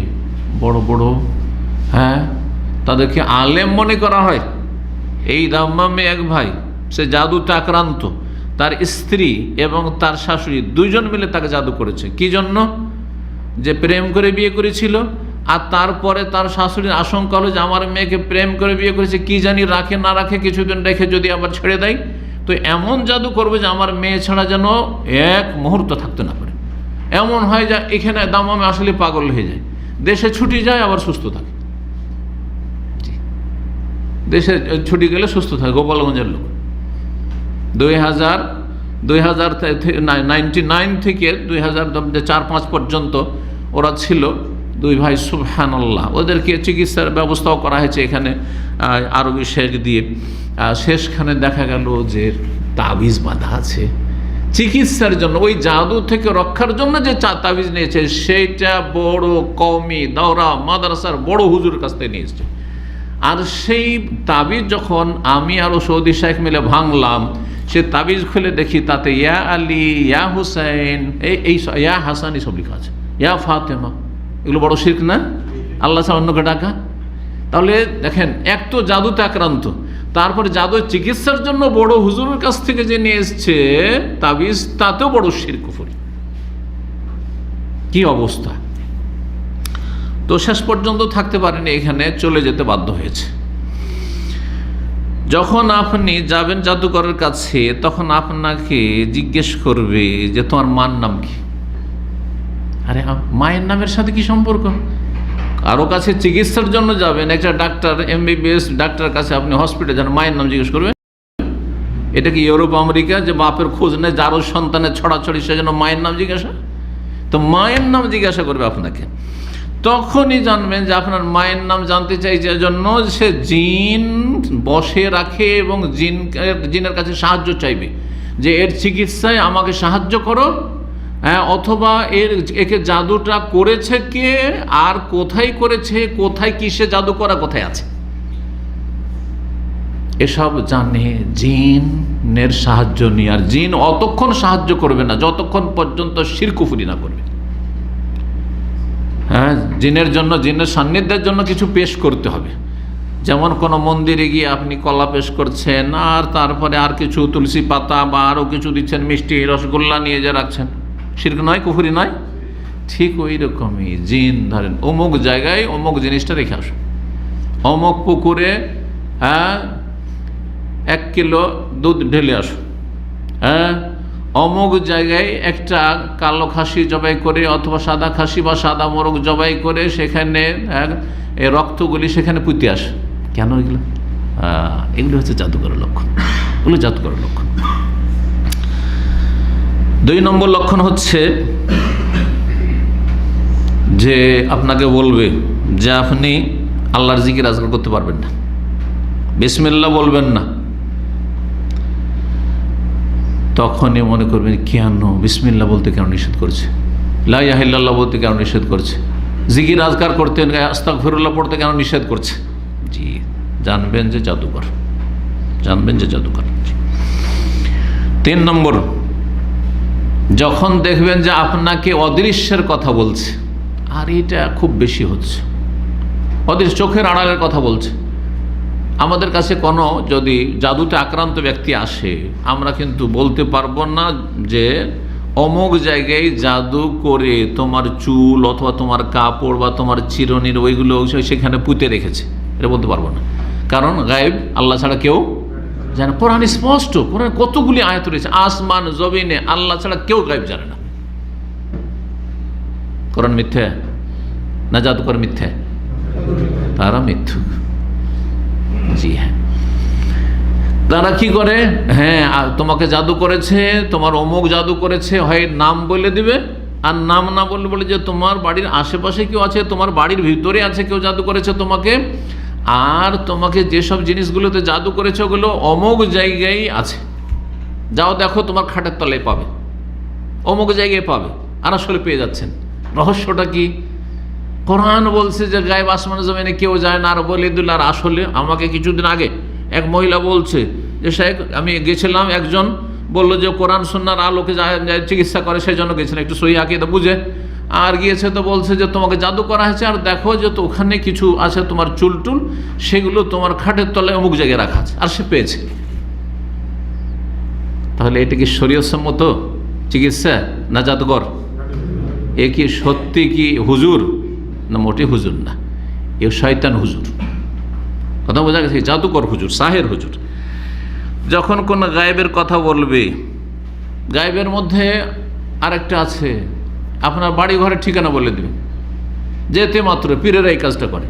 বড় বড়, হ্যাঁ, তাদেরকে আলেম মনে করা হয়। এই দাম্মামে এক ভাই, সে জাদুতে আক্রান্ত, তার স্ত্রী এবং তার শাশুড়ি 2 জন মিলে তাকে জাদু করেছে। কি জন্য? যে প্রেম করে বিয়ে করেছিল, আর তারপরে তার শাশুড়ির আশঙ্কা হলো যে আমার মেয়েকে প্রেম করে বিয়ে করেছে, কি জানি রাখে না রাখে, কিছুদিন রেখে যদি আবার ছেড়ে দেয়, তো এমন জাদু করবে যে আমার মেয়ে ছাড়া যেন এক মুহূর্ত থাকতে না পারে। এমন হয় যে এখানে দামামে আসলে পাগল হয়ে যায়, দেশে ছুটি যায়, আবার সুস্থ থাকে। দেশে ছুটি গেলে সুস্থ থাকে। গোপালগঞ্জের লোক 1999 থেকে 2004-5 পর্যন্ত ওরা ছিল 2 ভাই, সুবহানাল্লাহ। ওদেরকে চিকিৎসার ব্যবস্থাও করা হয়েছে এখানে আরবি শেখ দিয়ে। শেষখানে দেখা গেল যে তাবিজ বাঁধা আছে চিকিৎসার জন্য, ওই জাদু থেকে রক্ষার জন্য যে তাবিজ নিয়েছে, সেইটা বড় কওমি দাওরা মাদ্রাসার বড় হুজুরের কাছ থেকে নিয়েছে। আর সেই তাবিজ যখন আমি আরও সৌদি শেখ মিলে ভাঙলাম, সে তাবিজ খুলে দেখি তাতে ইয়া আলী, ইয়া হুসাইন, এই ইয়া হাসান, এইসব লেখা আছে, ইয়া ফাতেমা। এগুলো বড় শিরক না? আল্লাহ ছাড়া অন্যকে ডাকা। তাহলে দেখেন, এক তো জাদুতে আক্রান্ত, তারপরে জাদুর চিকিৎসার জন্য বড় হুজুরের কাছ থেকে যে নিয়ে এসছে তাবিজ, তাতেও বড় শিরক কুফরি। কি অবস্থা! তো শেষ পর্যন্ত থাকতে পারেনি, এখানে চলে যেতে বাধ্য হয়েছে। যখন আপনি যাবেন জাদুকরের কাছে, তখন আপনাকে জিজ্ঞেস করবে যে তোমার মার নাম কি? আরে মায়ের নামের সাথে কি সম্পর্ক? কারো কাছে চিকিৎসার জন্য যাবেন, একটা ডাক্তার, MBBS ডাক্তার কাছে আপনি হসপিটালে যান, মায়ের নাম জিজ্ঞেস করবেন? এটা কি ইউরোপ আমেরিকা যে বাপের খোঁজ নেই, যারও সন্তানের ছড়াছড়ি সেজন্য মায়ের নাম জিজ্ঞাসা? তো মায়ের নাম জিজ্ঞাসা করবে আপনাকে, তখনই জানবেন যে আপনার মায়ের নাম জানতে চাইছে জন্য সে জিন বসে রাখে এবং জিনের কাছে সাহায্য চাইবে যে এর চিকিৎসায় আমাকে সাহায্য করো, হ্যাঁ, অথবা একে জাদুটা করেছে কে, আর কোথায় করেছে, কোথায় কিসে জাদু করা, কোথায় আছে, এসব জানে জিনের সাহায্য নিয়ে। আর জিন অতক্ষণ সাহায্য করবে না যতক্ষণ পর্যন্ত শিরক কুফরি না করবে। হ্যাঁ, জিনের জন্য, জিনের সান্নিধ্যের জন্য কিছু পেশ করতে হবে, যেমন কোনো মন্দিরে গিয়ে আপনি কলা পেশ করছেন, আর তারপরে আর কিছু তুলসী পাতা বা আরও কিছু দিচ্ছেন, মিষ্টি রসগোল্লা নিয়ে যে রাখছেন, শিরক নয়, কুফরি নয়? ঠিক ওই রকমই জিন ধরেন অমুক জায়গায় অমুক জিনিসটা রেখে আসুন, অমুক পুকুরে 1 কিলো দুধ ঢেলে আসুন, হ্যাঁ, অমুক জায়গায় একটা কালো খাসি জবাই করে অথবা সাদা খাসি বা সাদা মোরগ জবাই করে সেখানে এই রক্তগুলি সেখানে পুঁতে আসে। কেন এগুলো? এগুলো হচ্ছে জাদুকরের লক্ষণ, এগুলো জাদুকরের লক্ষণ। 2 নম্বর লক্ষণ হচ্ছে যে আপনাকে বলবে যে আপনি আল্লাহর জিকির আজকাল করতে পারবেন না, বিসমিল্লাহ বলবেন না। তখনই মনে করবেন কেন বিসমিল্লাহ বলতে কেন নিষেধ করছে, লা ইলাহা ইল্লাল্লাহ বলতে কেন নিষেধ করছে, জিকির আজকার করতে, আস্তাগফিরুল্লাহ পড়তে কেন নিষেধ করছে? জি, জানবেন যে জাদুকর, জানবেন যে জাদুকর। 3 নম্বর, যখন দেখবেন যে আপনাকে অদৃশ্যের কথা বলছে, আর এটা খুব বেশি হচ্ছে, অদৃশ্য চোখের আড়ালের কথা বলছে। আমাদের কাছে কোনো যদি জাদুতে আক্রান্ত ব্যক্তি আসে, আমরা কিন্তু বলতে পারবো না যে অমুক জায়গায় জাদু করে তোমার চুল অথবা তোমার কাপড় বা তোমার চিরনির ওইগুলো সেখানে পুঁতে রেখেছে, এটা বলতে পারবো না, কারণ গায়েব আল্লাহ ছাড়া কেউ জানে। কোরআন স্পষ্ট, কোরআন কতগুলি আয়াত রয়েছে, আসমান জমিনে আল্লাহ ছাড়া কেউ গায়েব জানে না। কোরআন মিথ্যে না জাদুকর মিথ্যে? তারা মিথ্যুক। জি হ্যাঁ, তারা কি করে, হ্যাঁ তোমাকে জাদু করেছে, তোমার অমুক জাদু করেছে, হয় নাম বলে দিবে, আর নাম না বললে বলে যে তোমার বাড়ির আশেপাশে কেউ আছে, তোমার বাড়ির ভিতরে আছে কেউ জাদু করেছে তোমাকে, আর তোমাকে যেসব জিনিসগুলোতে জাদু করেছে ওগুলো অমুক জায়গায় আছে, যাও দেখো তোমার খাটের তলায় পাবে, অমুক জায়গায় পাবে, আর আসলে পেয়ে যাচ্ছেন। রহস্যটা কি? কোরআন বলছে যে গায়েব আসমান জমিনে কেউ যায় না, আর বলে দিল। আর আসলে আমাকে কিছুদিন আগে এক মহিলা বলছে যে শেখ আমি গেছিলাম, একজন বললো যে কোরআন সুন্নাহর আলোকে চিকিৎসা করে, সেই জন্য গেছিলাম একটু সহি আকীদা বুঝে, আর গিয়েছে তো বলছে যে তোমাকে জাদু করা হয়েছে, আর দেখো যে তো ওখানে কিছু আছে তোমার চুল টুল, সেগুলো তোমার খাটের তলায় অমুক জায়গায় রাখা আছে, আর সে পেয়েছে। তাহলে এটা কি শরীয়তসম্মত চিকিৎসা না জাদুকর? এ কি সত্যি কি হুজুর? না, মোটে হুজুর না, এ শয়তান হুজুর। কথা বোঝা গেছে? জাদুকর হুজুর, সাহের হুজুর। যখন কোন গায়েবের কথা বলবে, গায়েবের মধ্যে আরেকটা আছে, আপনার বাড়ি ঘরের ঠিকানা বলে দেবে, যেতে মাত্র পীরেরা এই কাজটা করে।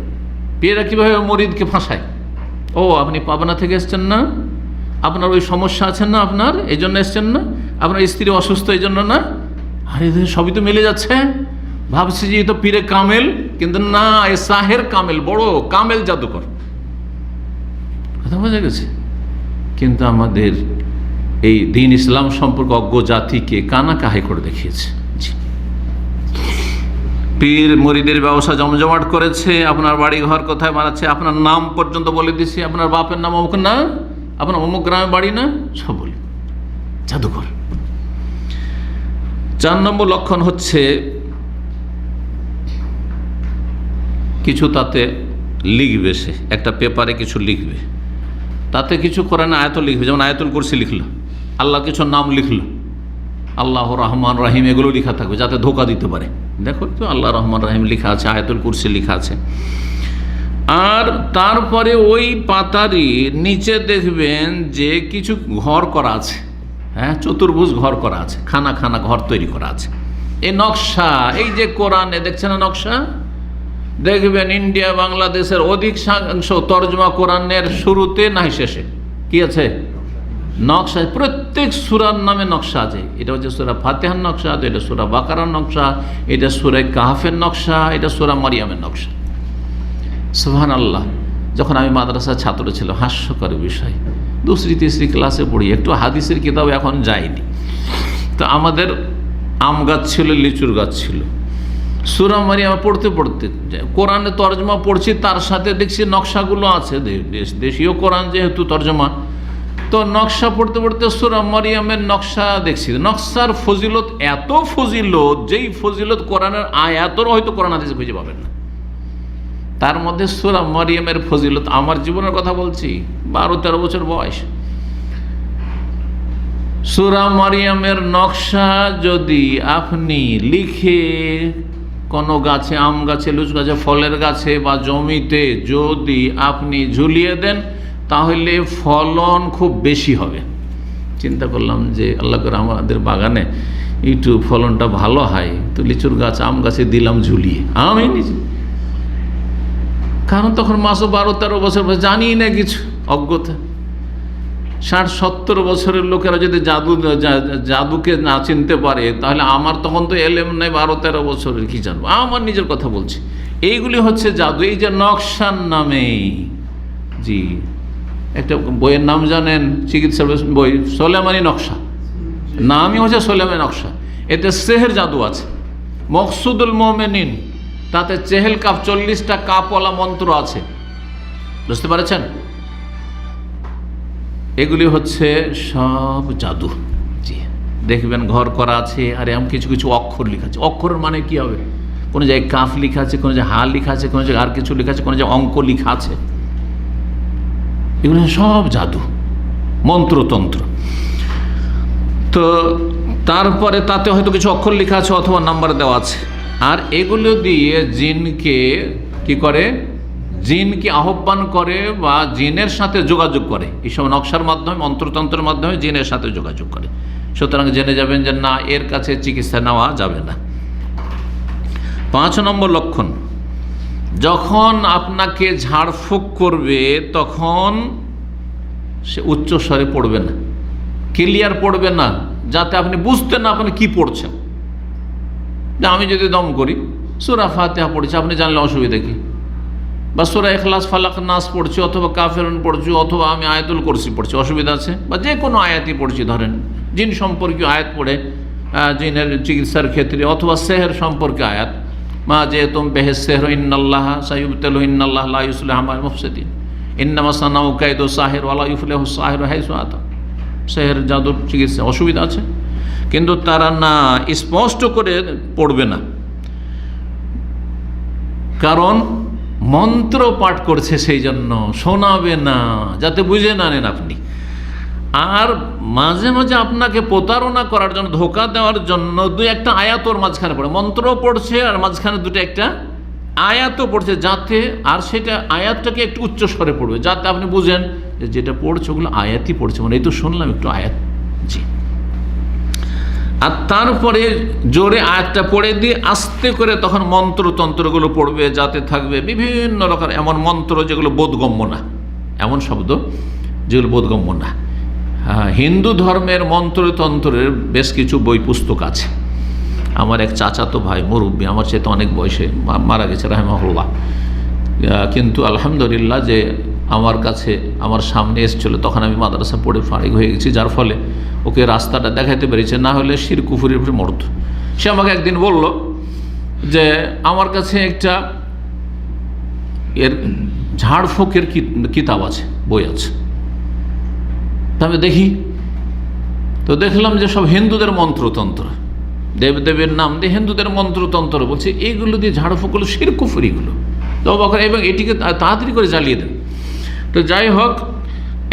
পীরেরা কীভাবে মরিদকে ফাঁসায়, ও আপনি পাবনা থেকে এসছেন না, আপনার ওই সমস্যা আছেন না, আপনার এই জন্য এসছেন না, আপনার স্ত্রী অসুস্থ এই জন্য না, আরে সবই তো মিলে যাচ্ছে, ভাবছি যে তো পীরে কামেল, কিন্তু না, এ সাহের কামেল, বড় কামেল জাদুকর। কথা বোঝা গেছে? কিন্তু আমাদের এই দিন ইসলাম সম্পর্কে অজ্ঞ জাতিকে কানা কাহাই করে দেখিয়েছে। পীর মুরিদের ব্যবসা জমজমাট করেছে, আপনার বাড়ি ঘর কোথায় বানাচ্ছে, আপনার নাম পর্যন্ত বলে দিচ্ছে, আপনার বাপের নাম অমুক না, আপনার অমুক গ্রামে বাড়ি না, সব বলে জাদুকর। 4 নম্বর লক্ষণ হচ্ছে কিছু তাতে লিখবে, সে একটা পেপারে কিছু লিখবে, তাতে কিছু কোরআনে আয়াত লিখবে, যেমন আয়াতুল কুরসি লিখলো, আল্লাহ কিছু নাম লিখলো, আল্লাহ রহমান রাহিম এগুলো লেখা থাকবে, যাতে ধোকা দিতে পারে। দেখো তো আল্লাহ রহমান রাহিম লেখা আছে, আয়াতুল কুরসি লেখা আছে। আর তারপরে ওই পাতারই নিচে দেখবেন যে কিছু ঘর করা আছে, হ্যাঁ, চতুর্ভুজ ঘর করা আছে, খানা খানা ঘর তৈরি করা আছে। এই নকশা, এই যে কোরআনে দেখছেন না নকশা, দেখবেন ইন্ডিয়া বাংলাদেশের অধিকাংশ তরজমা কোরআনের শুরুতে নাই শেষে কি আছে? নকশা। প্রত্যেক সূরার নামে নকশা আছে। এটা হচ্ছে সূরা ফাতিহার নকশা, এটা সূরা বাকারার নকশা, এটা সূরা কাহফের নকশা, এটা সূরা মারিয়ামের নকশা। সুবহানাল্লাহ। যখন আমি মাদ্রাসার ছাত্র ছিলাম, হাস্যকর বিষয়, 2রি 3রি ক্লাসে পড়ি, একটু হাদিসের কিতাব এখন যায়নি, তো আমাদের আম গাছ ছিল, লিচুর গাছ ছিল। সূরা মারিয়াম পড়তে পড়তে কোরআনে তরজমা পড়ছি, তার সাথে দেখছি নকশাগুলো আছে, দেশীয় কোরআন যেহেতু তরজমা, তো নকশা পড়তে পড়তে সূরা মারিয়ামের নকশা দেখছি। নকশার ফজিলত এত ফজিলত, যেই ফজিলত কোরআনের আয়াতেরও হয়তো কোরআন হাদিসে খুঁজে পাবেন না। তার মধ্যে সূরা মারিয়ামের ফজিলত, আমার জীবনের কথা বলছি, 12-13 বছর বয়স। সূরা মারিয়ামের নকশা যদি আপনি লিখে কোনো গাছে, আম গাছে, লিচু গাছে, ফলের গাছে বা জমিতে যদি আপনি ঝুলিয়ে দেন, তাহলে ফলন খুব বেশি হবে। চিন্তা করলাম যে আল্লাহ করে আমাদের বাগানে একটু ফলনটা ভালো হয়, তো লিচুর গাছ, আম গাছে দিলাম ঝুলিয়ে, আমি নিজে। কারণ তখন মাসও 12-13 বছর, জানি না কিছু, অজ্ঞতা। 60-70 বছরের লোকেরা যদি জাদুকে না চিনতে পারে, তাহলে আমার তখন তো এলেম নেই, 12-13 বছরের, কি জানবো? আমার নিজের কথা বলছি। এইগুলি হচ্ছে জাদু। এই যে নকশার নামে, জি, একটা বইয়ের নাম জানেন, চিকিৎসা বই, সোলেমানি নকশা, নামই হচ্ছে সোলেমানি নকশা। এতে সেহের জাদু আছে। মকসুদুল মোমেনিন, তাতে চেহেল কাপ, 40টা কাপওয়ালা মন্ত্র আছে। বুঝতে পারছেন? এগুলি হচ্ছে সব জাদু। জি, দেখবেন ঘর করা আছে, আর এমন কিছু কিছু অক্ষর লেখা আছে। অক্ষরের মানে কি হবে? কোনো জায়গায় কাফ লেখা আছে, কোনো জায়গায় হা লেখা আছে, কোনো জায়গায় আর কিছু লেখা আছে, কোনো জায়গায় অঙ্ক লেখা আছে। এগুলো সব জাদু, মন্ত্রতন্ত্র। তো তারপরে তাতে হয়তো কিছু অক্ষর লেখা আছে অথবা নাম্বার দেওয়া আছে। আর এগুলো দিয়ে জিনকে কি করে? জিনকে আহ্বান করে বা জিনের সাথে যোগাযোগ করে। এইসব নকশার মাধ্যমে, মন্ত্রতন্ত্রের মাধ্যমে জিনের সাথে যোগাযোগ করে। সুতরাং জেনে যাবেন যে না, এর কাছে চিকিৎসা নেওয়া যাবে না। 5 নম্বর লক্ষণ, যখন আপনাকে ঝাড়ফুঁক করবে তখন সে উচ্চ স্বরে পড়বে না, ক্লিয়ার পড়বে না, যাতে আপনি বুঝতে না আপনি কি পড়ছেন। আমি যদি দম করি, সূরা ফাতিহা পড়ছি, আপনি জানলে অসুবিধা কি? বা সূরা ইখলাস, ফালাক, নাস পড়ছি, অথবা কাফিরুন পড়ছি, অথবা আমি আয়াতুল কুরসি পড়ছি, অসুবিধা আছে? বা যে কোনো আয়াতই পড়ছি, ধরেন জিন সম্পর্কীয় আয়াত পড়ে জিনের চিকিৎসার ক্ষেত্রে, অথবা সেহের সম্পর্কে আয়াত, মা যে তুম বেহে সেহর ইন্নাল্লাহ সাইয়ুবতালু ইন্নাল্লাহ লা ইউসলিহু আমাল মুফসিদিন ইন্নামা সানাউ কাইদু সাহির ওয়া লা ইউফলিহু সাহিরু হাইসু আতা। সেহের জাদুর চিকিৎসা, অসুবিধা আছে? কিন্তু তারা না, স্পষ্ট করে পড়বে না, কারণ মন্ত্র পাঠ করছে, সেই জন্য শোনাবে না, যাতে বুঝে না নেন আপনি। আর মাঝে মাঝে আপনাকে প্রতারণা করার জন্য, ধোঁকা দেওয়ার জন্য 2-1টা আয়াত ওর মাঝখানে পড়ে, মন্ত্র পড়ছে আর মাঝখানে 2-1টা আয়াতও পড়ছে, যাতে, আর সেটা আয়াতটাকে একটু উচ্চ স্বরে পড়বে, যাতে আপনি বুঝেন যে যেটা পড়ছে ওগুলো আয়াতই পড়ছে, মানে এই তো শুনলাম একটু আয়াত। জি। আর তারপরে জোরে আয়াতটা পড়ে দিয়ে আস্তে করে তখন মন্ত্রতন্ত্রগুলো পড়বে, যাতে থাকবে বিভিন্ন রকম এমন মন্ত্র যেগুলো বোধগম্য না, এমন শব্দ যেগুলো বোধগম্য না। হিন্দু ধর্মের মন্ত্রতন্ত্রের বেশ কিছু বই পুস্তক আছে। আমার এক চাচাতো ভাই, মুরব্বী, আমার চেয়ে অনেক বয়সে, মারা গেছে রাহিমাহুল্লাহ, কিন্তু আলহামদুলিল্লাহ যে আমার কাছে, আমার সামনে এসেছিল, তখন আমি মাদ্রাসা পড়ে ফারিগ হয়ে গেছি, যার ফলে ওকে রাস্তাটা দেখাইতে পেরেছে, না হলে শির কুফুরির উপরে মরত। সে আমাকে একদিন বলল যে আমার কাছে একটা এর ঝাড়ফুঁকের কিতাব আছে, বই আছে। আমি দেখি, তো দেখলাম যে সব হিন্দুদের মন্ত্রতন্ত্র, দেবদেবের নাম দিয়ে হিন্দুদের মন্ত্রতন্ত্র, বলছে এইগুলো দিয়ে ঝাড়ফুঁকগুলো শির কুফুরিগুলো, তো এবং এটিকে তাড়াতাড়ি করে জ্বালিয়ে দেন। তো যাই হোক,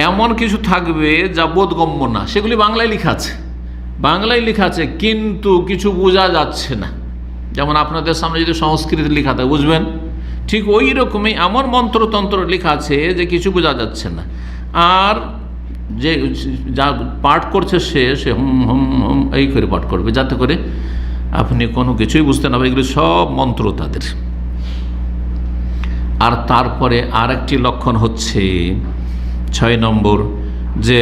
এমন কিছু থাকবে যা বোধগম্য না, সেগুলি বাংলায় লেখা আছে, বাংলায় লেখা আছে, কিন্তু কিছু বোঝা যাচ্ছে না। যেমন আপনাদের সামনে যদি সংস্কৃত লেখা থাকে বুঝবেন, ঠিক ওই রকমই এমন মন্ত্রতন্ত্র লেখা আছে যে কিছু বোঝা যাচ্ছে না। আর যে যা পাঠ করছে সে হুম হুম হুম এই করে পাঠ করবে, যাতে করে আপনি কোনো কিছুই বুঝতে না পারেন। এগুলো সব মন্ত্র তাদের। আর তারপরে আরেকটি লক্ষণ হচ্ছে 6 নম্বর, যে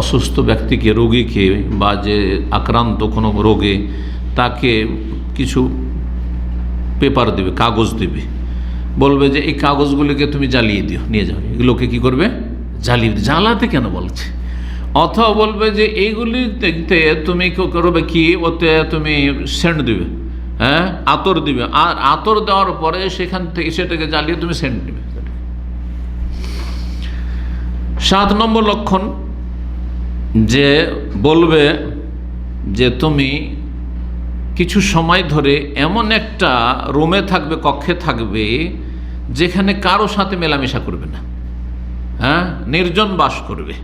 অসুস্থ ব্যক্তিকে, রোগীকে বা যে আক্রান্ত কোনো রোগে, তাকে কিছু পেপার দেবে, কাগজ দেবে, বলবে যে এই কাগজগুলিকে তুমি জ্বালিয়ে দিও, নিয়ে যাও। এগুলোকে কি করবে? জ্বালিয়ে। জ্বালাতে কেন বলছে? অথবা বলবে যে এইগুলি দেখতে তুমি করবে কি, ওতে তুমি সেন্ট দিবে, হ্যাঁ, আতর দিবে, আর আতর দেওয়ার পরে সেখান থেকে সেটাকে জ্বালিয়ে তুমি সেন্ট দিবে। 7 নম্বর লক্ষণ, যে বলবে যে তুমি কিছু সময় ধরে এমন একটা রুমে থাকবে, কক্ষে থাকবে, যেখানে কারো সাথে মেলামেশা করবে না, হ্যাঁ, নির্জন বাস করবে।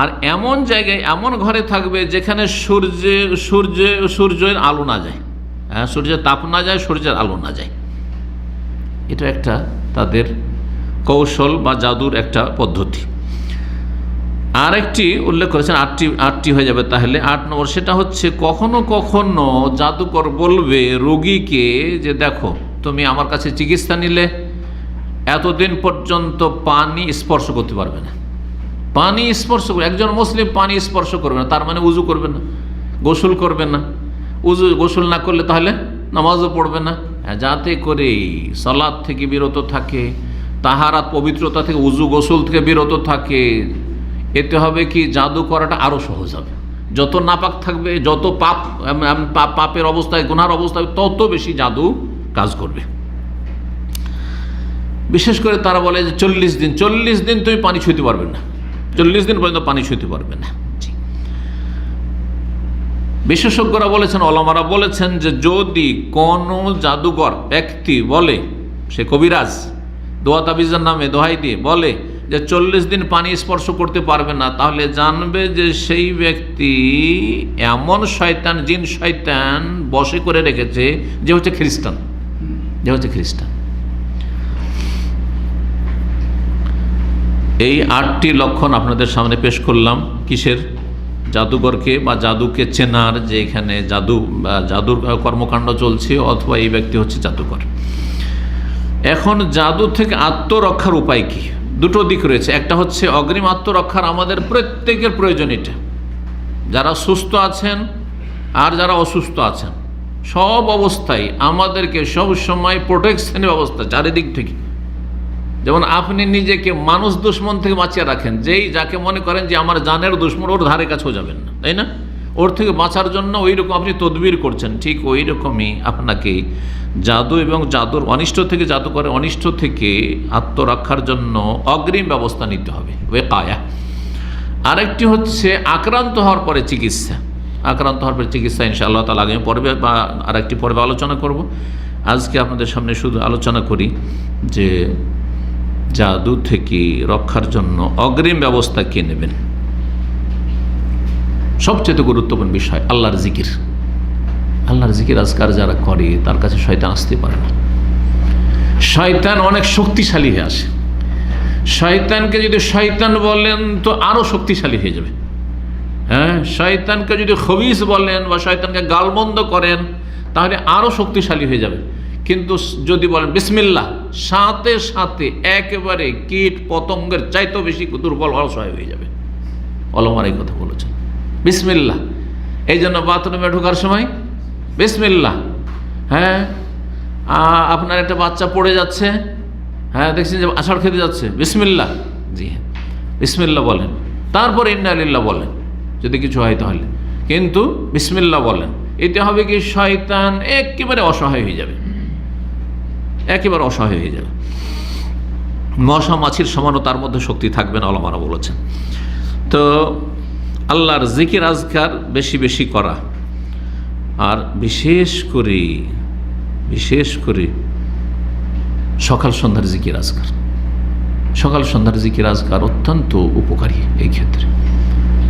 আর এমন জায়গায়, এমন ঘরে থাকবে যেখানে সূর্যের আলো না যায়, হ্যাঁ, সূর্যের তাপ না যায়, সূর্যের আলো না যায়। এটা একটা তাদের কৌশল বা জাদুর একটা পদ্ধতি। আরেকটি উল্লেখ করেছেন, আটটি হয়ে যাবে তাহলে। 8 নম্বর, সেটা হচ্ছে কখনো কখনো জাদুকর বলবে রোগীকে যে দেখো, তুমি আমার কাছে চিকিৎসা নিলে এতদিন পর্যন্ত পানি স্পর্শ করতে পারবে না। পানি স্পর্শ করবে, একজন মুসলিম পানি স্পর্শ করবে না, তার মানে উজু করবে না, গোসল করবে না। গোসল না করলে তাহলে নামাজও পড়বে না, যাতে করে সালাত থেকে বিরত থাকে, তাহারাত পবিত্রতা থেকে, উজু গোসল থেকে বিরত থাকে। এতে হবে কি, জাদু করাটা আরও সহজ হবে। যত নাপাক থাকবে, যত পাপের অবস্থায়, গুনার অবস্থায়, তত বেশি জাদু কাজ করবে। বিশেষ করে তারা বলে যে 40 দিন তুমি পানি ছুঁতে পারবে না, 40 দিন পর্যন্ত পানি ছুঁতে পারবে না। বিশেষজ্ঞরা বলেছেন, ওলামারা বলেছেন যে যদি কোনো জাদুকর ব্যক্তি বলে, সে কবিরাজ, দোয়া তাবিজের নামে দোহাই দিয়ে বলে যে 40 দিন পানি স্পর্শ করতে পারবে না, তাহলে জানবে যে সেই ব্যক্তি এমন শয়তান, জিন শয়তান বশে করে রেখেছে, যে হচ্ছে খ্রিস্টান। এই 8টি লক্ষণ আপনাদের সামনে পেশ করলাম। কিসের? জাদুঘরকে বা জাদুকে চেনার, যে এখানে জাদুর কর্মকাণ্ড চলছে, অথবা এই ব্যক্তি হচ্ছে জাদুকর। এখন জাদু থেকে আত্মরক্ষার উপায় কি? দুটো দিক রয়েছে। একটা হচ্ছে অগ্রিম আত্মরক্ষার আমাদের প্রত্যেকের প্রয়োজন। এটা যারা সুস্থ আছেন আর যারা অসুস্থ আছেন, সব অবস্থায় আমাদেরকে সব সময় প্রোটেকশনের ব্যবস্থা চারিদিক থেকে। যেমন আপনি নিজেকে মানুষ দুশ্মন থেকে বাঁচিয়ে রাখেন, যাকে মনে করেন যে আমার জানের দুশ্মন, ওর ধারে কাছেও যাবেন না, তাই না? ওর থেকে বাঁচার জন্য ওই রকম আপনি তদবির করছেন। ঠিক ওই রকমই আপনাকে জাদু এবং জাদুর অনিষ্ট থেকে, জাদুকরের অনিষ্ট থেকে আত্মরক্ষার জন্য অগ্রিম ব্যবস্থা নিতে হবে, ওয়েকায়া। আরেকটি হচ্ছে আক্রান্ত হওয়ার পরে চিকিৎসা। ইনশাআল্লাহ তাআলা আগামী পর্বে বা আরেকটি পর্বে আলোচনা করব। আজকে আপনাদের সামনে শুধু আলোচনা করি যে জাদু থেকে রক্ষার জন্য অগ্রিম ব্যবস্থা কে নেবেন। সবচেয়ে গুরুত্বপূর্ণ বিষয় আল্লাহর জিকির। আজকার যারা করে, তার কাছে শয়তান আসতে পারে না। শয়তান অনেক শক্তিশালী হয়ে আসে। শয়তানকে যদি শয়তান বলেন তো আরো শক্তিশালী হয়ে যাবে। হ্যাঁ, শয়তানকে যদি খবিস বলেন বা শয়তানকে গালমন্দ করেন, তাহলে আরো শক্তিশালী হয়ে যাবে। কিন্তু যদি বলেন বিসমিল্লাহ, সাথে সাথে একেবারে কীট পতঙ্গের চাইতেও বেশি দুর্বল, অসহায় হয়ে যাবে। ওলামার এই কথা বলেছেন, বিসমিল্লাহ। এই জন্য বাথরুমে ঢোকার সময় বিসমিল্লাহ। হ্যাঁ, আপনার একটা বাচ্চা পড়ে যাচ্ছে, হ্যাঁ, দেখছেন যে আষাঢ় খেতে যাচ্ছে, বিসমিল্লাহ। জি হ্যাঁ, বিসমিল্লাহ বলেন, তারপর ইন্না লিল্লাহ বলেন যদি কিছু হয় তাহলে, কিন্তু বিসমিল্লাহ বলেন। এতে হবে কি, শয়তান একেবারে অসহায় হয়ে যাবে, মশা মাছির সমানও তার মধ্যে শক্তি থাকবে না, ওলামারা বলেছেন। তো আল্লাহর জিকির আজকার বেশি বেশি করা, আর বিশেষ করে সকাল সন্ধ্যার জিকির আজকার অত্যন্ত উপকারী। এই ক্ষেত্রে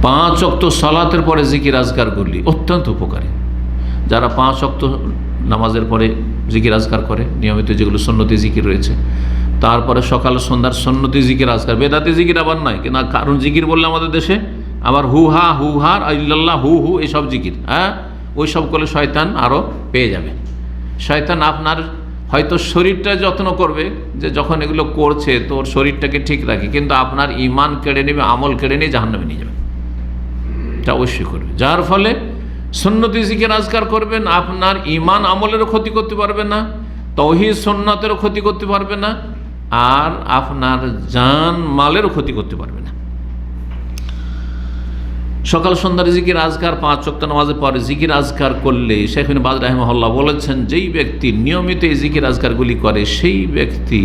5 ওয়াক্ত সালাতের পরে জিকির আজকারগুলি অত্যন্ত উপকারী। যারা 5 ওয়াক্ত নামাজের পরে জিকির আজকার করে নিয়মিত, যেগুলো সুন্নতি জিকির রয়েছে, তারপরে সকাল সন্ধ্যার সুন্নতি জিকির আজকার, বেদাতি জিকির আবার নয় কিনা। কারণ জিকির বললে আমাদের দেশে আবার হুহার ইল্লাল্লাহ, হু এসব জিকির, হ্যাঁ, ওই সব করলে শয়তান আরও পেয়ে যাবে। শয়তান আপনার হয়তো শরীরটা যত্ন করবে যে যখন এগুলো করছে তোর শরীরটাকে ঠিক রাখে, কিন্তু আপনার ঈমান কেড়ে নেবে, আমল কেড়ে নিয়ে জাহান্নামে নিয়ে যাবে, এটা অবশ্যই করবে। যার ফলে সুন্নতি জিকির আজকার করবেন, আপনার ঈমান আমলেরও ক্ষতি করতে পারবে না, তাওহীদ সুন্নাতেরও ক্ষতি করতে পারবে না, আর আপনার জান মালেরও ক্ষতি করতে পারবে না। সকাল সন্ধ্যার জিকির আজকার 5 ওয়াক্ত নামাজের পরে জিকির আজকার করলে শেখ ইবনে বাজ রাহিমাহুল্লাহ বলেছেন, যেই ব্যক্তি নিয়মিত এই জিকির আজকারগুলি করে সেই ব্যক্তি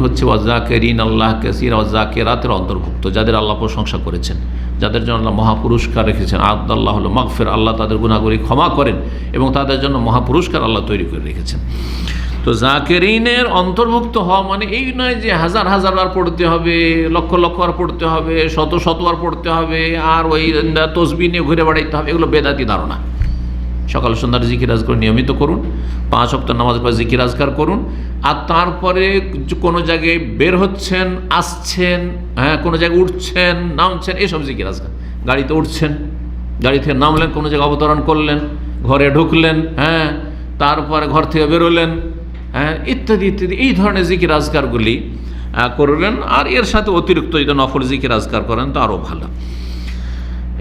হচ্ছে ওয়াজাকিরিন আল্লাহ কাসীরা ওয়াজাকিরাতের অন্তর্ভুক্ত, যাদের আল্লাহ প্রশংসা করেছেন, যাদের জন্য আল্লাহ মহাপুরস্কার রেখেছেন। আদাল্লাহ হল মাগফির, আল্লাহ তাদের গুনাহগুলি ক্ষমা করেন এবং তাদের জন্য মহাপুরস্কার আল্লাহ তৈরি করে রেখেছেন। তো জাকিরিনের অন্তর্ভুক্ত হওয়া মানে এই নয় যে হাজার হাজার বার পড়তে হবে, লক্ষ লক্ষ বার পড়তে হবে, শত শত বার পড়তে হবে, আর ওই তসবিহ নিয়ে ঘুরে বেড়াইতে হবে, এগুলো বেদাতি ধারণা। সকাল সন্ধ্যার জিকির আজকার নিয়মিত করুন, 5 ওয়াক্ত নামাজের পর জিকির আজকার করুন, আর তারপরে কোনো জায়গায় বের হচ্ছেন, আসছেন, হ্যাঁ কোনো জায়গায় উঠছেন, নামছেন, এসব জিকির আজকার। গাড়িতে উঠছেন, গাড়ি থেকে নামলেন, কোনো জায়গায় অবতরণ করলেন, ঘরে ঢুকলেন, হ্যাঁ তারপরে ঘর থেকে বেরোলেন, হ্যাঁ ইত্যাদি ইত্যাদি, এই ধরনের জিকির আজকারগুলি করবেন। আর এর সাথে অতিরিক্ত যদি নফল জিকির আজকার করেন তো আরও ভালো।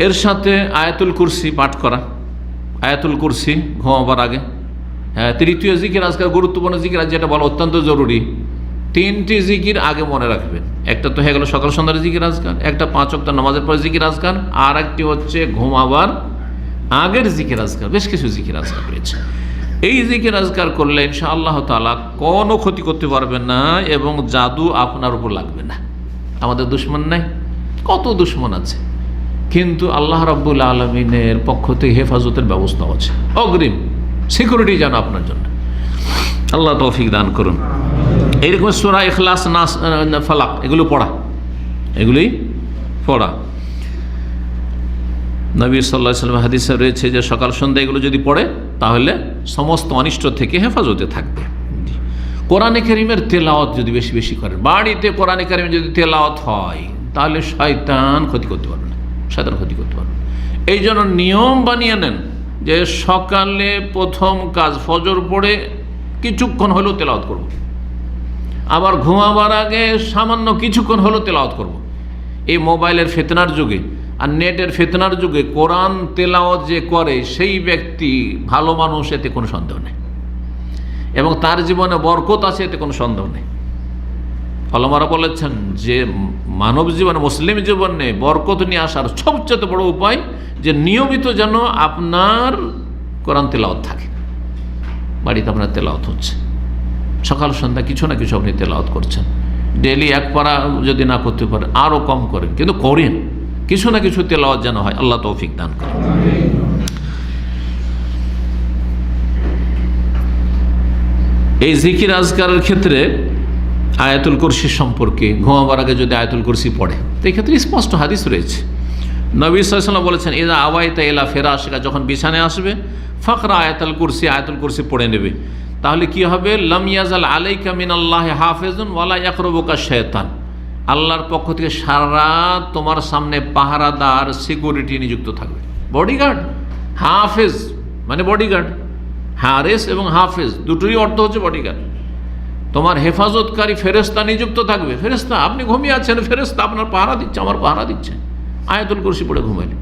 এর সাথে আয়াতুল কুরসি পাঠ করা, আয়াতুল কুরসি ঘুমাবার আগে। হ্যাঁ তৃতীয় জিকির আজকার, গুরুত্বপূর্ণ জিকির যেটা বলা অত্যন্ত জরুরি, 3টি জিকির আগে মনে রাখবেন। একটা তো হয়ে গেল সকাল সন্ধ্যার জিকির আজকার, একটা 5 ওয়াক্ত নামাজের পর জিকির আজকার, আর একটি হচ্ছে ঘুমাবার আগের জিকির আজকার। বেশ কিছু জিকির আজকার রয়েছে। এই জিকির আজকার করলে ইনশাআল্লাহ তাআলা কোনো ক্ষতি করতে পারবে না এবং জাদু আপনার উপর লাগবে না। আমাদের দুশমন নাই, কত দুশমন আছে, কিন্তু আল্লাহ রাব্বুল আলামিনের পক্ষ থেকে হেফাজতের ব্যবস্থা আছে, অগ্রিম সিকিউরিটি যেন আপনার জন্য। আল্লাহ তৌফিক দান করুন। এইরকম সূরা ইখলাস, নাস, ফালাক এগুলো পড়া, এগুলি পড়া। নবী সাল্লাল্লাহু আলাইহি ওয়াসাল্লাম হাদিসে রয়েছে যে সকাল সন্ধ্যা এগুলো যদি পড়ে তাহলে সমস্ত অনিষ্ট থেকে হেফাজতে থাকবে। কোরআনে কারীমের তেলাওয়াত যদি বেশি বেশি করেন, বাড়িতে কোরআনে কারীম যদি তেলাওয়াত হয় তাহলে শয়তান ক্ষতি করতে পারবে না, শয়তান ক্ষতি করতে পারবে না। এই জন্য নিয়ম বানিয়ে নেন যে সকালে প্রথম কাজ ফজর পড়ে কিছুক্ষণ হলেও তেলাওয়াত করব, আবার ঘুমাবার আগে সামান্য কিছুক্ষণ হলেও তেলাওয়াত করব। এই মোবাইলের ফিতনার যুগে আর নেটের ফিতনার যুগে কোরআন তেলাওয়াত যে করে সেই ব্যক্তি ভালো মানুষ, এতে কোনো সন্দেহ নেই, এবং তার জীবনে বরকত আছে, এতে কোনো সন্দেহ নেই। ওলামারা বলেছেন যে মানব জীবনে, মুসলিম জীবনে বরকত নিয়ে আসার সবচেয়ে বড় উপায় যে নিয়মিত যেন আপনার কোরআন তেলাওয়াত থাকে, বাড়িতে আপনার তেলাওয়াত হচ্ছে, সকাল সন্ধ্যা কিছু না কিছু আপনি তেলাওয়াত করছেন। ডেলি 1 পারা যদি না করতে পারেন আরও কম করেন, কিন্তু করেন, কিছু না কিছু তেলাওয়াত যেন হয়। আল্লাহ তৌফিক দান করেন। এই জিকির আজকারের ক্ষেত্রে আয়াতুল কুরসি সম্পর্কে, ঘুমাবার আগে যদি আয়াতুল কুরসি পড়ে, তো এই ক্ষেত্রে স্পষ্ট হাদিস রয়েছে। নবী সাল্লাল্লাহু আলাইহি ওয়াসাল্লাম বলেছেন, ইযা আওয়াইতা ইলা ফিরাশিকা, যখন বিছানায় আসবে, ফাকরা আয়াতুল কুরসি, আয়াতুল কুরসি পড়ে নেবে। তাহলে কি হবে? লাম ইয়াজাল আলাইকা মিনাল্লাহি হাফিজুন ওয়ালা ইয়াকরুবুকা শাইতান, আল্লাহর পক্ষ থেকে সারা রাত তোমার সামনে পাহারাদার, সিকিউরিটি নিযুক্ত থাকবে, বডিগার্ড। হাফেজ মানে বডিগার্ড, হারেস এবং হাফেজ দুটোই অর্থ হচ্ছে বডিগার্ড। তোমার হেফাজতকারী ফেরেশতা নিযুক্ত থাকবে। ফেরেশতা, আপনি ঘুমিয়ে আছেন, ফেরেশতা আপনার পাহারা দিচ্ছে, আমার পাহারা দিচ্ছে, আয়াতুল কুরসি পড়ে ঘুমাইলে।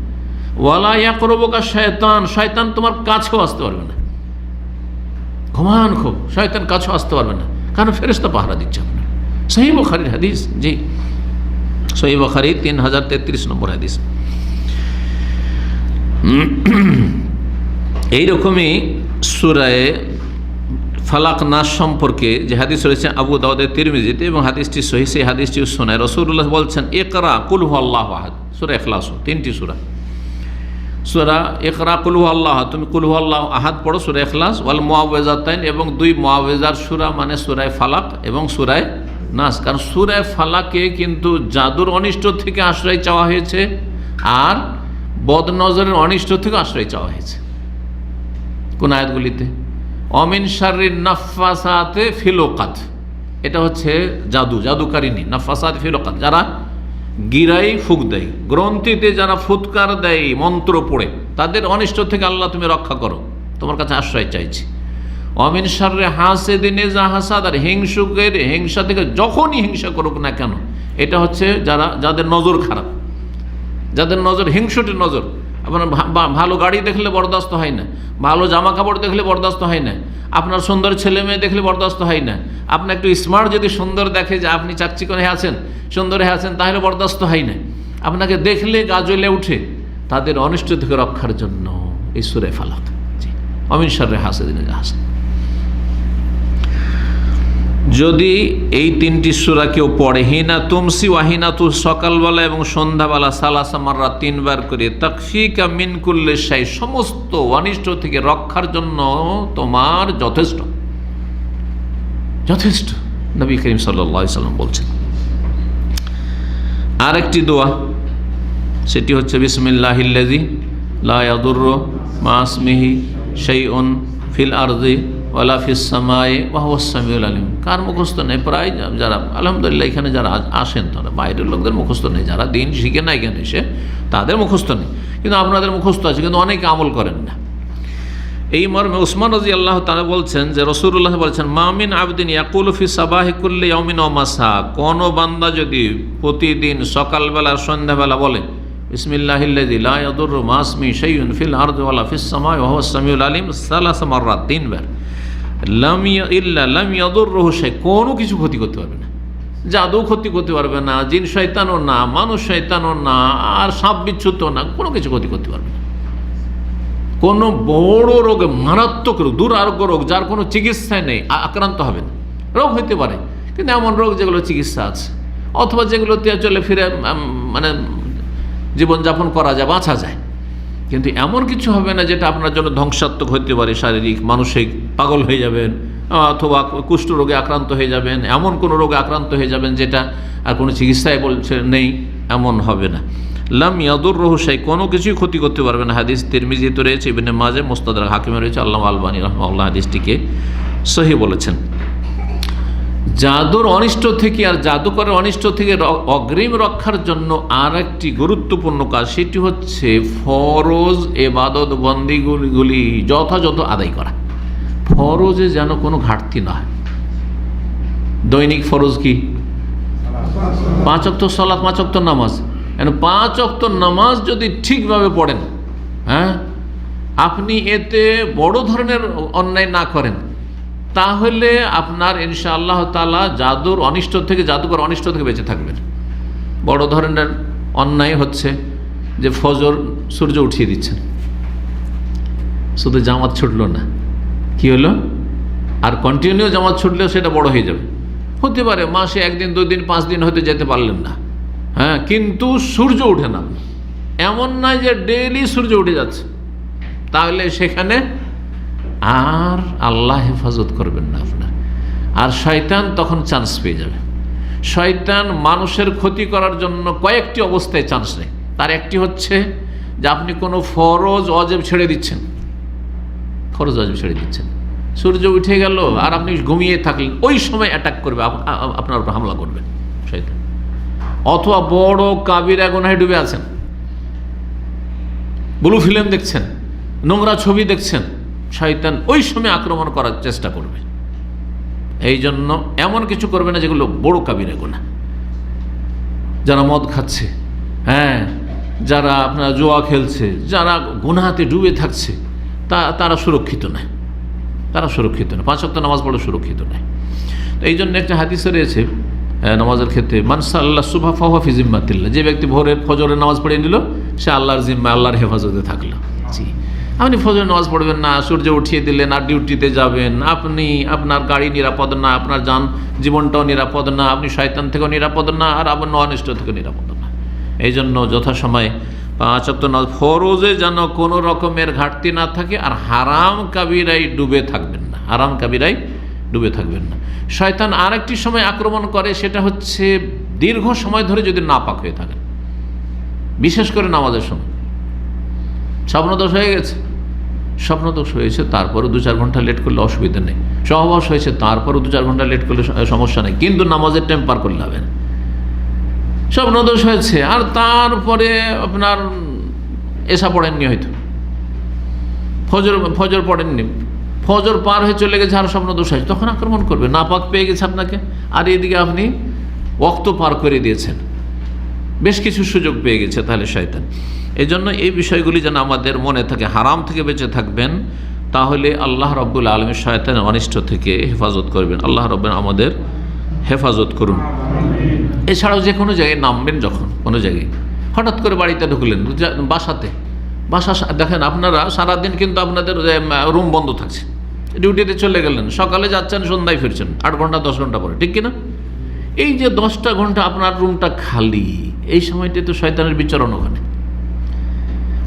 ওয়ালা ইয়াকরুবুকা শাইতান, শয়তান তোমার কাছেও আসতে পারবে না। ঘুমান খুব, শয়তান কাছেও আসতে পারবে না, কারণ ফেরেশতা পাহারা দিচ্ছে আপনার। সহিহ বুখারীর হাদিস, জি সহিহ বুখারী 3033 নম্বর হাদিস। এইরকমই সূরা ফালাক নাস সম্পর্কে যে হাদিস রয়েছে আবু দাউদের, তিরমিজিতে, এবং হাদিসটি সহিহ, সেই হাদিসটি শোনায় রাসূলুল্লাহ বলছেন, ইকরা কুল হুয়াল্লাহু আহাদ, সূরা ইখলাস, 3টি সূরা। সূরা ইকরা কুল হুয়াল্লাহু আহাদ, তুমি কুল হুয়াল্লাহু আহাদ পড়ো, সূরা ইখলাস, ওয়াল মুআউযিজাতাইন, এবং 2 মুআউযিজার সূরা মানে সূরা ফালাক এবং সূরা নাস। কারণ সূরা ফালাকে কিন্তু জাদুর অনিষ্ট থেকে আশ্রয় চাওয়া হয়েছে, আর বদনজরের অনিষ্ট থেকে আশ্রয় চাওয়া হয়েছে। কোন আয়াতগুলিতে? অমিন শাররিন নাফাসাতে ফিল উকাদ, এটা হচ্ছে জাদু, জাদুকারিনী। নাফাসাত ফিল উকাদ, যারা গিরাই ফুক দেয়, গ্রন্থিতে যারা ফুৎকার দেয় মন্ত্র পড়ে, তাদের অনিষ্ট থেকে আল্লাহ তুমি রক্ষা করো, তোমার কাছে আশ্রয় চাইছি। অমিন শাররে হাসিদিন ইযা হাসাদ, আর হিংসুকের হিংসা থেকে যখনই হিংসা করুক না কেন, এটা হচ্ছে যাদের নজর খারাপ, যাদের নজর হিংসুটের নজর। আপনার ভালো গাড়ি দেখলে বরদাস্ত হয় না, ভালো জামা কাপড় দেখলে বরদাস্ত হয় না, আপনার সুন্দর ছেলে মেয়ে দেখলে বরদাস্ত হয় না, আপনার একটু স্মার্ট যদি সুন্দর দেখে যে আপনি চাকচিকনে আছেন, সুন্দর হয়ে আছেন, তাহলে বরদাস্ত হয় না। আপনাকে দেখলে গা জ্বলে উঠে। তাদের অনিষ্ট থেকে রক্ষার জন্য এই সূরা ফালাক, অমিন শাররে হাসিদিন ইযা হাসাদ। যদি এই তিনটি সূরা কেউ পড়ে, হিনা তুমসি ওয়াহিনা তু, সকালবেলা এবং সন্ধ্যাবেলা, সালাসা মাররা, 3 বার করে, তাকফিকা মিন কুল্লি শাই, সমস্ত অনিষ্ট থেকে রক্ষার জন্য তোমার যথেষ্ট, যথেষ্ট। নবী করিম সাল্লাল্লাহু আলাইহি সাল্লাম বলছেন। আরেকটি দোয়া, সেটি হচ্ছে বিসমিল্লাহিল্লাযী লা ইয়াদুররু মা ইসমিহি শাইউন ফিল আরদি ওয়ালা ফিস সামাই ওয়া হুয়াস সামিউল আলিম। কার মুখস্থ নেই? প্রায় যারা আলহামদুলিল্লাহ এখানে যারা আসেন, তারা বাইরের লোকদের মুখস্থ নেই, যারা দিন শিখে না এখানে এসে, তাদের মুখস্থ নেই, কিন্তু আপনাদের মুখস্থ আছে, কিন্তু অনেকে আমল করেন না। এই মর্মে উসমান রাদিয়াল্লাহু তাআলা বলছেন যে রাসূলুল্লাহ বলেছেন, মা মিন আবদিন ইয়াকুলু ফি সাবাহি কুল্লি ইয়াউমিন ওয়া মাসা, কোন বান্দা যদি প্রতিদিন সকালবেলা সন্ধ্যাবেলা বলে বিসমিল্লাহিল্লাযী লা ইয়াদুররু মা ইসমিহি শাইউন ফিল আরদি ওয়ালা ফিস সামাই ওয়া হুয়াস সামিউল আলিম, সালাসা মাররাত, 3 বার, লাম ইয়াদুররুহু শাই, কোনো কিছু ক্ষতি করতে পারবে না, জাদু ক্ষতি করতে পারবে না, জিন শয়তানও না, মানুষ শয়তানও না, আর সাপ বিচ্ছুত না, কোনো কিছু ক্ষতি করতে পারবে না। কোনো বড় রোগে, মারাত্মক রোগ, দুরারোগ্য রোগ, যার কোনো চিকিৎসায় নেই, আক্রান্ত হবে না। রোগ হইতে পারে, কিন্তু এমন রোগ যেগুলো চিকিৎসা আছে, অথবা যেগুলোতে চলে ফিরে মানে জীবনযাপন করা যায়, বাঁচা যায়, কিন্তু এমন কিছু হবে না যেটা আপনার জন্য ধ্বংসাত্মক হতে পারে, শারীরিক মানসিক, পাগল হয়ে যাবেন, অথবা কুষ্ঠ রোগে আক্রান্ত হয়ে যাবেন, এমন কোনো রোগে আক্রান্ত হয়ে যাবেন যেটা আর কোনো চিকিৎসায় বলছে নেই, এমন হবে না। লাম ইয়াদুররুহু শাই, কোনো কিছুই ক্ষতি করতে পারবে না। হাদিস তিরমিজিতে রয়েছে, ইবনে মাজাহ, মুস্তাদরাক হাকিমে রয়েছে, আল্লামা আলবানী রাহমাহুল্লাহ হাদিসটিকে সহিহ বলেছেন। জাদুর অনিষ্ট থেকে আর জাদুকরের অনিষ্ট থেকে অগ্রিম রক্ষার জন্য আর একটি গুরুত্বপূর্ণ কাজ, সেটি হচ্ছে ফরজ এবাদত বন্দিগুলি যথাযথ আদায় করা। ফরজে যেন কোনো ঘাটতি না হয়। দৈনিক ফরজ কি? 5 ওয়াক্ত সালাত, 5 ওয়াক্ত নামাজ। 5 ওয়াক্ত নামাজ যদি ঠিকভাবে পড়েন, হ্যাঁ, আপনি এতে বড় ধরনের অন্যায় না করেন, তাহলে আপনার ইনশাআল্লাহ তাআলা জাদুর অনিষ্ট থেকে, জাদুকর অনিষ্ট থেকে বেঁচে থাকবেন। বড় ধরনের অন্যায় হচ্ছে যে ফজর সূর্য উঠিয়ে দিচ্ছেন, শুধু জামাত ছুটলো না, কি হলো, আর কন্টিনিউ জামাত ছুটলেও সেটা বড় হয়ে যাবে। হতে পারে মাসে 1 দিন 2 দিন 5 দিন হতে যেতে পারলেন না, হ্যাঁ, কিন্তু সূর্য উঠে না, এমন নয় যে ডেইলি সূর্য উঠে যাচ্ছে, তাহলে সেখানে আর আল্লাহ হেফাজত করবেন না আপনার, আর শয়তান তখন চান্স পেয়ে যাবে। শয়তান মানুষের ক্ষতি করার জন্য কয়েকটি অবস্থায় চান্স নেয়। তার একটি হচ্ছে যে আপনি কোনো ফরজ ওয়াজিব ছেড়ে দিচ্ছেন, ফরজ ওয়াজিব ছেড়ে দিচ্ছেন, সূর্য উঠে গেল আর আপনি ঘুমিয়ে থাকলেন, ওই সময় অ্যাটাক করবে, আপনার উপর হামলা করবে শয়তান। অথবা বড় কাবিরা গুনাহে ডুবে আছেন, ব্লু ফিল্ম দেখছেন, নোংরা ছবি দেখছেন, শয়তান ওই সময় আক্রমণ করার চেষ্টা করবে। এই জন্য এমন কিছু করবে না যেগুলো বড় কাবিরা গুনাহ। যারা মদ খাচ্ছে, হ্যাঁ, যারা আপনার জুয়া খেলছে, যারা গুনাহাতে ডুবে থাকছে, তারা সুরক্ষিত নয়, তারা সুরক্ষিত নয়। 5 ওয়াক্ত নামাজ পড়ে সুরক্ষিত নয়। তো এই জন্য একটা হাদিসে রয়েছে নামাজের ক্ষেত্রে, মান সাল্লা সুবহা ফাহুয়া ফি জিম্মাতিল্লাহ, যে ব্যক্তি ফজরের নামাজ পড়ে নিল, সে আল্লাহর জিম্মা, আল্লাহর হেফাজতে থাকলো। জি, আপনি ফজর নামাজ পড়বেন না, সূর্য উঠিয়ে দিলেন আর ডিউটিতে যাবেন, আপনি আপনার গাড়ি নিরাপদ না, আপনার জীবনটাও নিরাপদ না, আপনি শয়তান থেকেও নিরাপদ না, আর আপনার অনিষ্ট থেকেও নিরাপদ না। এই জন্য যথাসময়ে 5 ওয়াক্ত নামাজ, ফরজে যেন কোনো রকমের ঘাটতি না থাকে, আর হারাম কাবিরাই ডুবে থাকবেন না, হারাম কাবিরাই ডুবে থাকবেন না। শয়তান আরেকটি সময় আক্রমণ করে, সেটা হচ্ছে দীর্ঘ সময় ধরে যদি নাপাক হয়ে থাকেন, বিশেষ করে নামাজের সময়। স্বপ্নদোষ হয়ে গেছে, স্বপ্নদোষ হয়েছে, তারপরে 2-4 ঘন্টা লেট করলে অসুবিধা নেই। সহবাস হয়েছে, তারপরে 2-4 ঘন্টা লেট করলে সমস্যা নেই, কিন্তু নামাজের টাইম পার করলে হবে না। স্বপ্নদোষ হয়েছে আর তারপরে আপনার এশা পড়েননি, হয়তো ফজর পড়েননি, ফজর পার হয়ে চলে গেছে আর স্বপ্ন দোষ আছে, তখন আক্রমণ করবে। নাপাক পেয়ে গেছে আপনাকে, আর এদিকে আপনি ওয়াক্ত পার করে দিয়েছেন, বেশ কিছু সুযোগ পেয়ে গেছে তাহলে শয়তান। এই জন্য এই বিষয়গুলি যেন আমাদের মনে থাকে, হারাম থেকে বেঁচে থাকবেন, তাহলে আল্লাহ রাব্বুল আলামিন শয়তানের অনিষ্ট থেকে হেফাজত করবেন। আল্লাহ রাব্বুল আমাদের হেফাজত করুন। এছাড়াও যে কোনো জায়গায় নামবেন, যখন কোনো জায়গায় হঠাৎ করে বাড়িতে ঢুকলেন, বাসা দেখেন আপনারা সারাদিন কিন্তু আপনাদের রুম বন্ধ থাকছে, ডিউটিতে চলে গেলেন, সকালে যাচ্ছেন সন্ধ্যায় ফিরছেন, 8 ঘন্টা 10 ঘন্টা পরে, ঠিক কিনা? এই যে 10টা ঘন্টা আপনার রুমটা খালি, এই সময়টি তো শয়তানের বিচরণ ওখানে।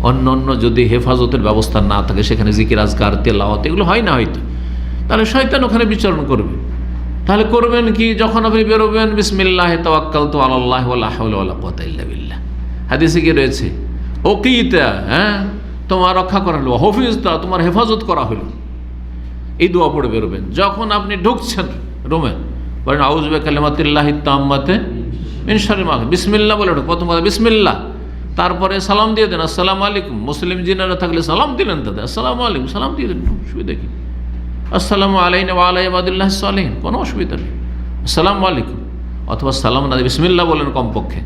অন্য যদি হেফাজতের ব্যবস্থা না থাকে, সেখানে জিকির আজকার তেলাওয়াত এগুলো হয় না হয়তো, তাহলে শয়তান ওখানে বিচরণ করবে। তাহলে করবেন কি? যখন আপনি বেরোবেন, বিসমিল্লাহি তাওয়াক্কালতু আলাল্লাহি ওয়া লা হাওলা ওয়া লা কুওয়াতা ইল্লা বিল্লাহ। হাদিসে কি রয়েছে? ওকিতা, তোমার রক্ষা করা হলো, হাফিজতা, তোমার হেফাজত করা হলো। এই দোয়া পড়ে বেরোবেন। যখন আপনি ঢুকছেন রুমে, বলেন আউযু বিকালিমাতিল্লাহি তাম্মাতি মিন শাররি মা, বিসমিল্লাহ বলে ঢুক। প্রথম কথা বিসমিল্লাহ, তারপরে সালাম দিয়ে দেন, আসসালামু আলাইকুম। মুসলিম জিনারা থাকলে সালাম দিলেন, তাদের আসসালামু আলাইকুম, সালাম দিয়ে দেন, অসুবিধা কি? আসসালামু আলাইনা ওয়া আলা ইবাদিল্লাহিস সালিহিন, কোনো অসুবিধা নেই, আসসালামু আলাইকুম। অথবা সালাম না, বিসমিল্লাহ বলেন কমপক্ষে,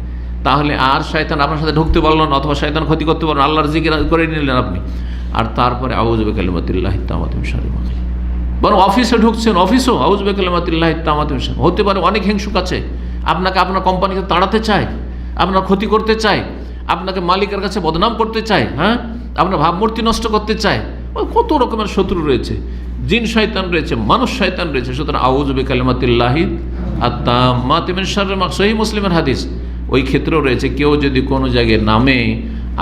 তাহলে আর শয়তান আপনার সাথে ঢুকতে পারল না, অথবা শয়তান ক্ষতি করতে পারল না, আল্লাহর জিকির করে নিলেন আপনি। আর তারপরে আউযু বিকালিমাতিল্লাহি তাম্মাতি মিন শাররি মা। বরং অফিসে ঢুকছেন, অফিসও আউযু বিকালিমাতিল্লাহি তাম্মাতি মিন শাররি। হতে পারে অনেক হিংসুক আছে, আপনাকে আপনার কোম্পানিকে তাড়াতে চায়, আপনার ক্ষতি করতে চায়, আপনাকে মালিকের কাছে বদনাম করতে চায়, আপনার ভাবমূর্তি নষ্ট করতে চায়। কত রকমের শত্রু রয়েছে, জিন শয়তান রয়েছে, মানুষ শয়তান রয়েছে। সুতরাং আউযু বিকালিমাতিল্লাহি আত-তাম্মাতি মিন শাররি মা, সহিহ মুসলিমের হাদিস। ওই ক্ষেত্রেও রয়েছে, কেউ যদি কোনো জায়গায় নামে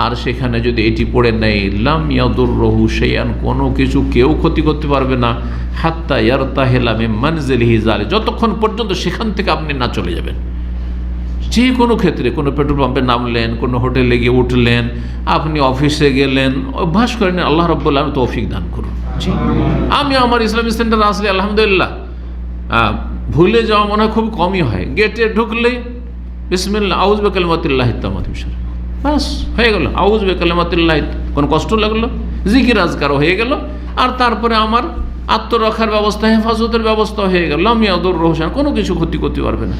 আর সেখানে যদি এটি পড়ে নেয়, লাম ইয়াদুররহু শাইআন, কোনো কিছু কেউ ক্ষতি করতে পারবে না, হাত্তা ইয়ারতাহিলা মিন মানজিলিহি যালিক, যতক্ষণ পর্যন্ত সেখান থেকে আপনি না চলে যাবেন। যে কোনো ক্ষেত্রে, কোনো পেট্রোল পাম্পে নামলেন, কোনো হোটেলে গিয়ে উঠলেন, আপনি অফিসে গেলেন, অভ্যাস করেন, আল্লাহ রাব্বুল আলামিন তৌফিক দান করুন। আমি আমার ইসলামী সেন্টারে আসলে আলহামদুলিল্লাহ ভুলে যাওয়া মনে হয় খুব কমই হয়। গেটে ঢুকলেই বিসমিল্লাহ আউযু বিকালিমাতিল্লাহি তাম্মাতি মিন শাররি, বাস হয়ে গেল। আউযু বিকালিমাতিল্লাহি, কোনো কষ্ট লাগলো, জিকির আজকারও হয়ে গেল, আর তারপরে আমার আত্মরক্ষার ব্যবস্থা, হেফাজতের ব্যবস্থা হয়ে গেল। লাম ইয়াদুররহু শাইআন, কোনো কিছু ক্ষতি করতে পারবে না।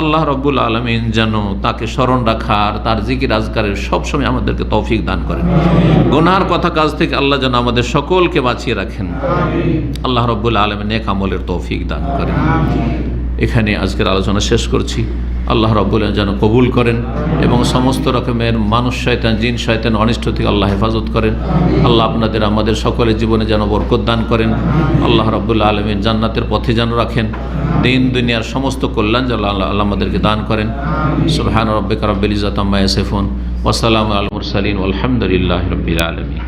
আল্লাহ রাব্বুল আলামিন যেন তাকে স্মরণ রাখার, তার জিকির আজকারের সবসময় আমাদেরকে তৌফিক দান করেন। গুনাহর কথা কাজ থেকে আল্লাহ যেন আমাদের সকলকে বাঁচিয়ে রাখেন। আল্লাহ রাব্বুল আলামিন নেক আমলের তৌফিক দান করেন। এখানে আজকের আলোচনা শেষ করছি। আল্লাহ রাব্বুল আলামিন যেন কবুল করেন এবং সমস্ত রকমের মানুষ শয়তান, জিন শয়তান অনিষ্ট থেকে আল্লাহ হেফাজত করেন। আল্লাহ আপনাদের আমাদের সকলের জীবনে যেন বরকত দান করেন। আল্লাহ রাব্বুল আলামিন জান্নাতের পথে যেন রাখেন। দিন দুনিয়ার সমস্ত কল্যাণ যেন আল্লাহ আমাদেরকে দান করেন। সুবহান রাব্বিকা রাব্বিল ইজ্জাতি আম্মা ইয়াসিফুন ওয়া সালামুন আলাল মুরসালিন ওয়াল হামদুলিল্লাহি রাব্বিল আলামিন।